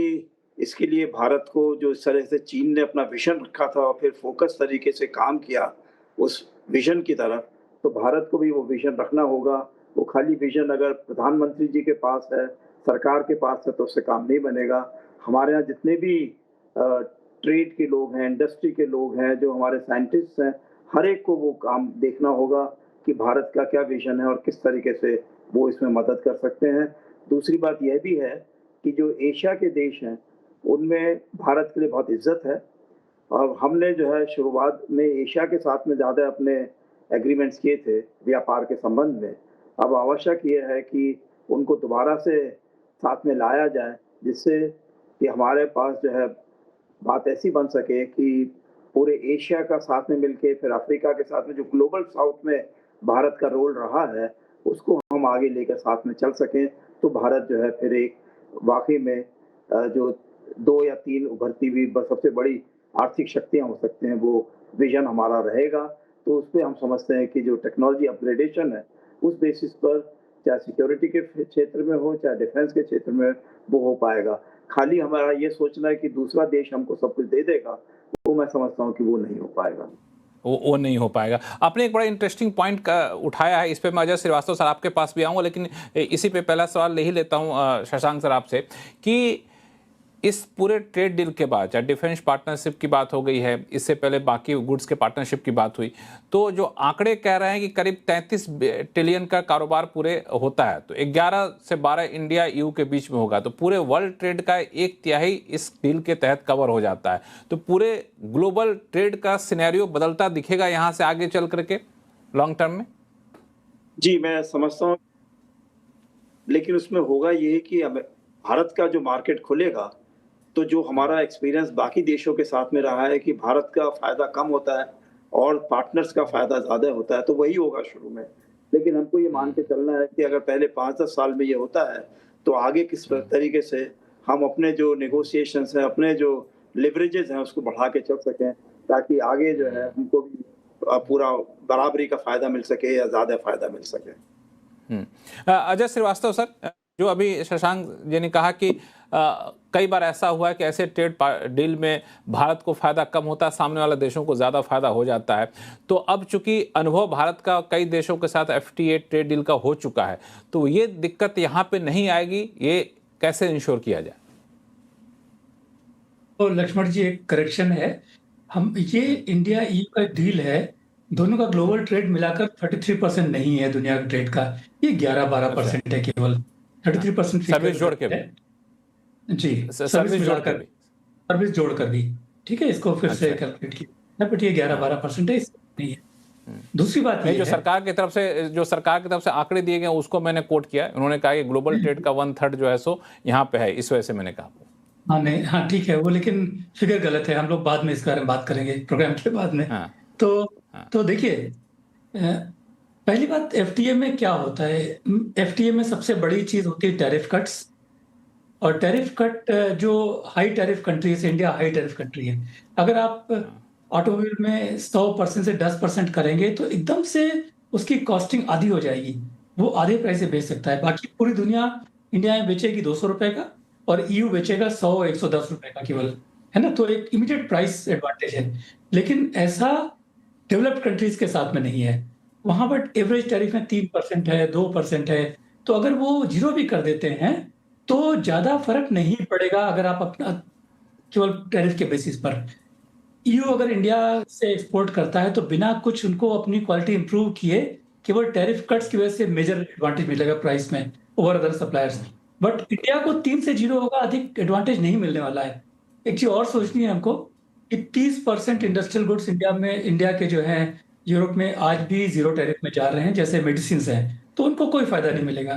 इसके लिए भारत को, जो इस तरह से चीन ने अपना विजन रखा था और फिर फोकस तरीके से काम किया उस विजन की तरफ, तो भारत को भी वो विजन रखना होगा। वो खाली विजन अगर प्रधानमंत्री जी के पास है, सरकार के पास है, तो उससे काम नहीं बनेगा। हमारे यहाँ जितने भी ट्रेड के लोग हैं, इंडस्ट्री के लोग हैं, जो हमारे साइंटिस्ट हैं, हर एक को वो काम देखना होगा कि भारत का क्या विजन है और किस तरीके से वो इसमें मदद कर सकते हैं। दूसरी बात यह भी है कि जो एशिया के देश हैं उनमें भारत के लिए बहुत इज्जत है, और हमने जो है शुरुआत में एशिया के साथ में ज़्यादा अपने एग्रीमेंट्स किए थे व्यापार के संबंध में। अब आवश्यक ये है कि उनको दोबारा से साथ में लाया जाए, जिससे कि हमारे पास जो है बात ऐसी बन सके कि पूरे एशिया का साथ में मिलके, फिर अफ्रीका के साथ में जो ग्लोबल साउथ में भारत का रोल रहा है उसको हम आगे लेकर साथ में चल सकें। तो भारत जो है फिर एक वाकई में जो 2 या 3 उभरती हुई सबसे बड़ी आर्थिक शक्तियां हो सकते हैं, वो विजन हमारा रहेगा। तो उस पर हम समझते हैं कि जो टेक्नोलॉजी अपग्रेडेशन है उस बेसिस पर, चाहे सिक्योरिटी के क्षेत्र में हो चाहे डिफेंस के क्षेत्र में, वो हो पाएगा। खाली हमारा ये सोचना है कि दूसरा देश हमको सब कुछ दे देगा, वो मैं समझता हूँ कि वो नहीं हो पाएगा। वो नहीं हो पाएगा। आपने एक बड़ा इंटरेस्टिंग पॉइंट उठाया है, इस पे मैं अजय श्रीवास्तव सर आपके पास भी आऊँगा, लेकिन इसी पे पहला सवाल ले ही लेता हूँ शशांक सर आपसे कि इस पूरे ट्रेड डील के बाद, चाहे डिफेंस पार्टनरशिप की बात हो गई है, इससे पहले बाकी गुड्स के पार्टनरशिप की बात हुई, तो जो आंकड़े कह रहे हैं कि करीब 33 ट्रिलियन का कारोबार पूरे होता है, तो 11 से 12 इंडिया ईयू के बीच में होगा, तो पूरे वर्ल्ड ट्रेड का 1/3 इस डील के तहत कवर हो जाता है। तो पूरे ग्लोबल ट्रेड का सिनेरियो बदलता दिखेगा यहाँ से आगे चल करके लॉन्ग टर्म में। जी, मैं समझता हूँ, लेकिन उसमें होगा ये कि भारत का जो मार्केट खुलेगा, तो जो हमारा एक्सपीरियंस बाकी देशों के साथ में रहा है कि भारत का फ़ायदा कम होता है और पार्टनर्स का फ़ायदा ज़्यादा होता है, तो वही होगा शुरू में। लेकिन हमको ये मान के चलना है कि अगर पहले 5-10 साल में ये होता है, तो आगे किस तरीके से हम अपने जो नेगोशिएशंस हैं, अपने जो लिवरेजेस हैं, उसको बढ़ा के चल सकें, ताकि आगे जो है हमको भी पूरा बराबरी का फ़ायदा मिल सके या ज़्यादा फ़ायदा मिल सके। अजय श्रीवास्तव सर, जो अभी शशांक जी ने कहा कि कई बार ऐसा हुआ है कि ऐसे ट्रेड डील में भारत को फायदा कम होता है, सामने वाले देशों को ज्यादा फायदा हो जाता है। तो अब चूंकि अनुभव भारत का कई देशों के साथ FTA ट्रेड डील का हो चुका है, तो ये दिक्कत यहाँ पे नहीं आएगी, ये कैसे इंश्योर किया जाए? तो लक्ष्मण जी, एक करेक्शन है, हम ये इंडिया EU का डील है, दोनों का ग्लोबल ट्रेड मिलाकर 33% नहीं है दुनिया के ट्रेड का, ये 11-12% है केवल। 33% सर्विस जोड़ के भी, जी, सर्विस जोड़ कर भी, ठीक है, इसको फिर से कैलकुलेट किया, बट ये 11-12% है, नहीं है। दूसरी बात ये जो सरकार की तरफ से आंकड़े दिए गए उसको मैंने कोट किया, उन्होंने कहा कि ग्लोबल ट्रेड का 1/3 जो है सो यहाँ पे है, इस वजह से मैंने कहा। हाँ नहीं, हाँ ठीक है वो, लेकिन फिगर गलत है, हम लोग बाद में इस बारे में बात करेंगे प्रोग्राम के बाद में। तो देखिए, पहली बात FTA में क्या होता है, FTA में सबसे बड़ी चीज होती है टैरिफ कट्स, और टैरिफ कट जो हाई टैरिफ कंट्री है, इंडिया हाई टैरिफ कंट्री है, अगर आप ऑटोमोबाइल में 100% से 10% करेंगे तो एकदम से उसकी कॉस्टिंग आधी हो जाएगी, वो आधे प्राइस से बेच सकता है। बाकी पूरी दुनिया इंडिया में बेचेगी 200 रुपए का और EU बेचेगा 100-110 रुपए का केवल, है ना, तो एक इमीडिएट प्राइस एडवांटेज है। लेकिन ऐसा डेवलप्ड कंट्रीज के साथ में नहीं है, वहां पर एवरेज टैरिफ में 3% है, 2% है, तो अगर वो 0 भी कर देते हैं तो ज्यादा फर्क नहीं पड़ेगा अगर आप अपना केवल टैरिफ के बेसिस पर। EU अगर इंडिया से एक्सपोर्ट करता है तो बिना कुछ उनको अपनी क्वालिटी इंप्रूव किए, केवल टैरिफ कट्स की वजह से मेजर एडवांटेज मिलेगा प्राइस में over other suppliers. But India को 3 से 0 होगा, अधिक एडवांटेज नहीं मिलने वाला है। एक चीज और सोचनी है हमको कि 30% इंडस्ट्रियल गुड्स इंडिया के जो हैं यूरोप में आज भी 0 टैरिफ में जा रहे हैं, जैसे मेडिसिन हैं, तो उनको कोई फायदा नहीं मिलेगा।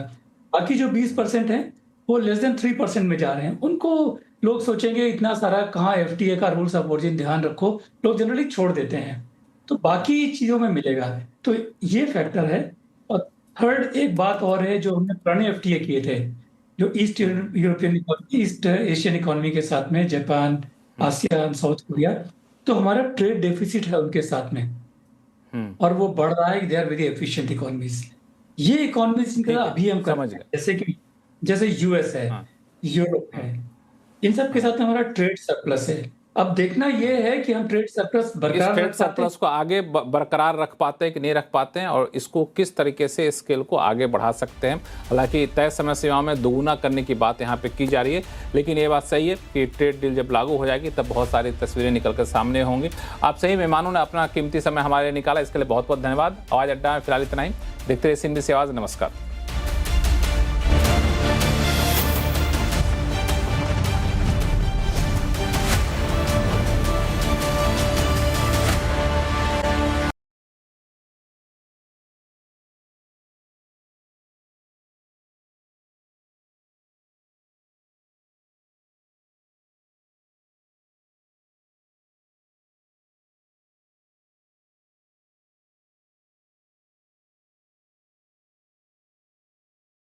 बाकी जो 20% है वो लेस देन 3% में जा रहे हैं, उनको लोग सोचेंगे इतना सारा कहाँ FTA का रूल्स ऑफ ओरिजिन ध्यान रखो, लोग जनरली छोड़ देते हैं, तो बाकी चीजों में मिलेगा। तो ये फैक्टर है। और थर्ड एक बात और है, जो हमने पुराने FTA किए थे, जो ईस्ट एशियन इकोनॉमी के साथ में, जापान, आसियान, साउथ कोरिया, तो हमारा ट्रेड डेफिसिट है उनके साथ में, और वो बढ़ रहा है। They are very efficient economies. ये इकोनॉमीज का अभी हम समझ गए, जैसे US है, यूरोप है, इन सब के साथ हमारा ट्रेड सरप्लस है। अब देखना ये है कि हम ट्रेड सरप्लस को आगे बरकरार रख पाते हैं कि नहीं रख पाते हैं, और इसको किस तरीके से स्केल को आगे बढ़ा सकते हैं। हालांकि तय समय सीमा में दोगुना करने की बात यहाँ पे की जा रही है, लेकिन ये बात सही है कि ट्रेड डील जब लागू हो जाएगी तब बहुत सारी तस्वीरें निकल कर सामने होंगी। आप सही मेहमानों ने अपना कीमती समय हमारे लिए निकाला, इसके लिए बहुत बहुत धन्यवाद। आवाज अड्डा में फिलहाल इतना ही। देखते रहिए CNBC आवाज। नमस्कार।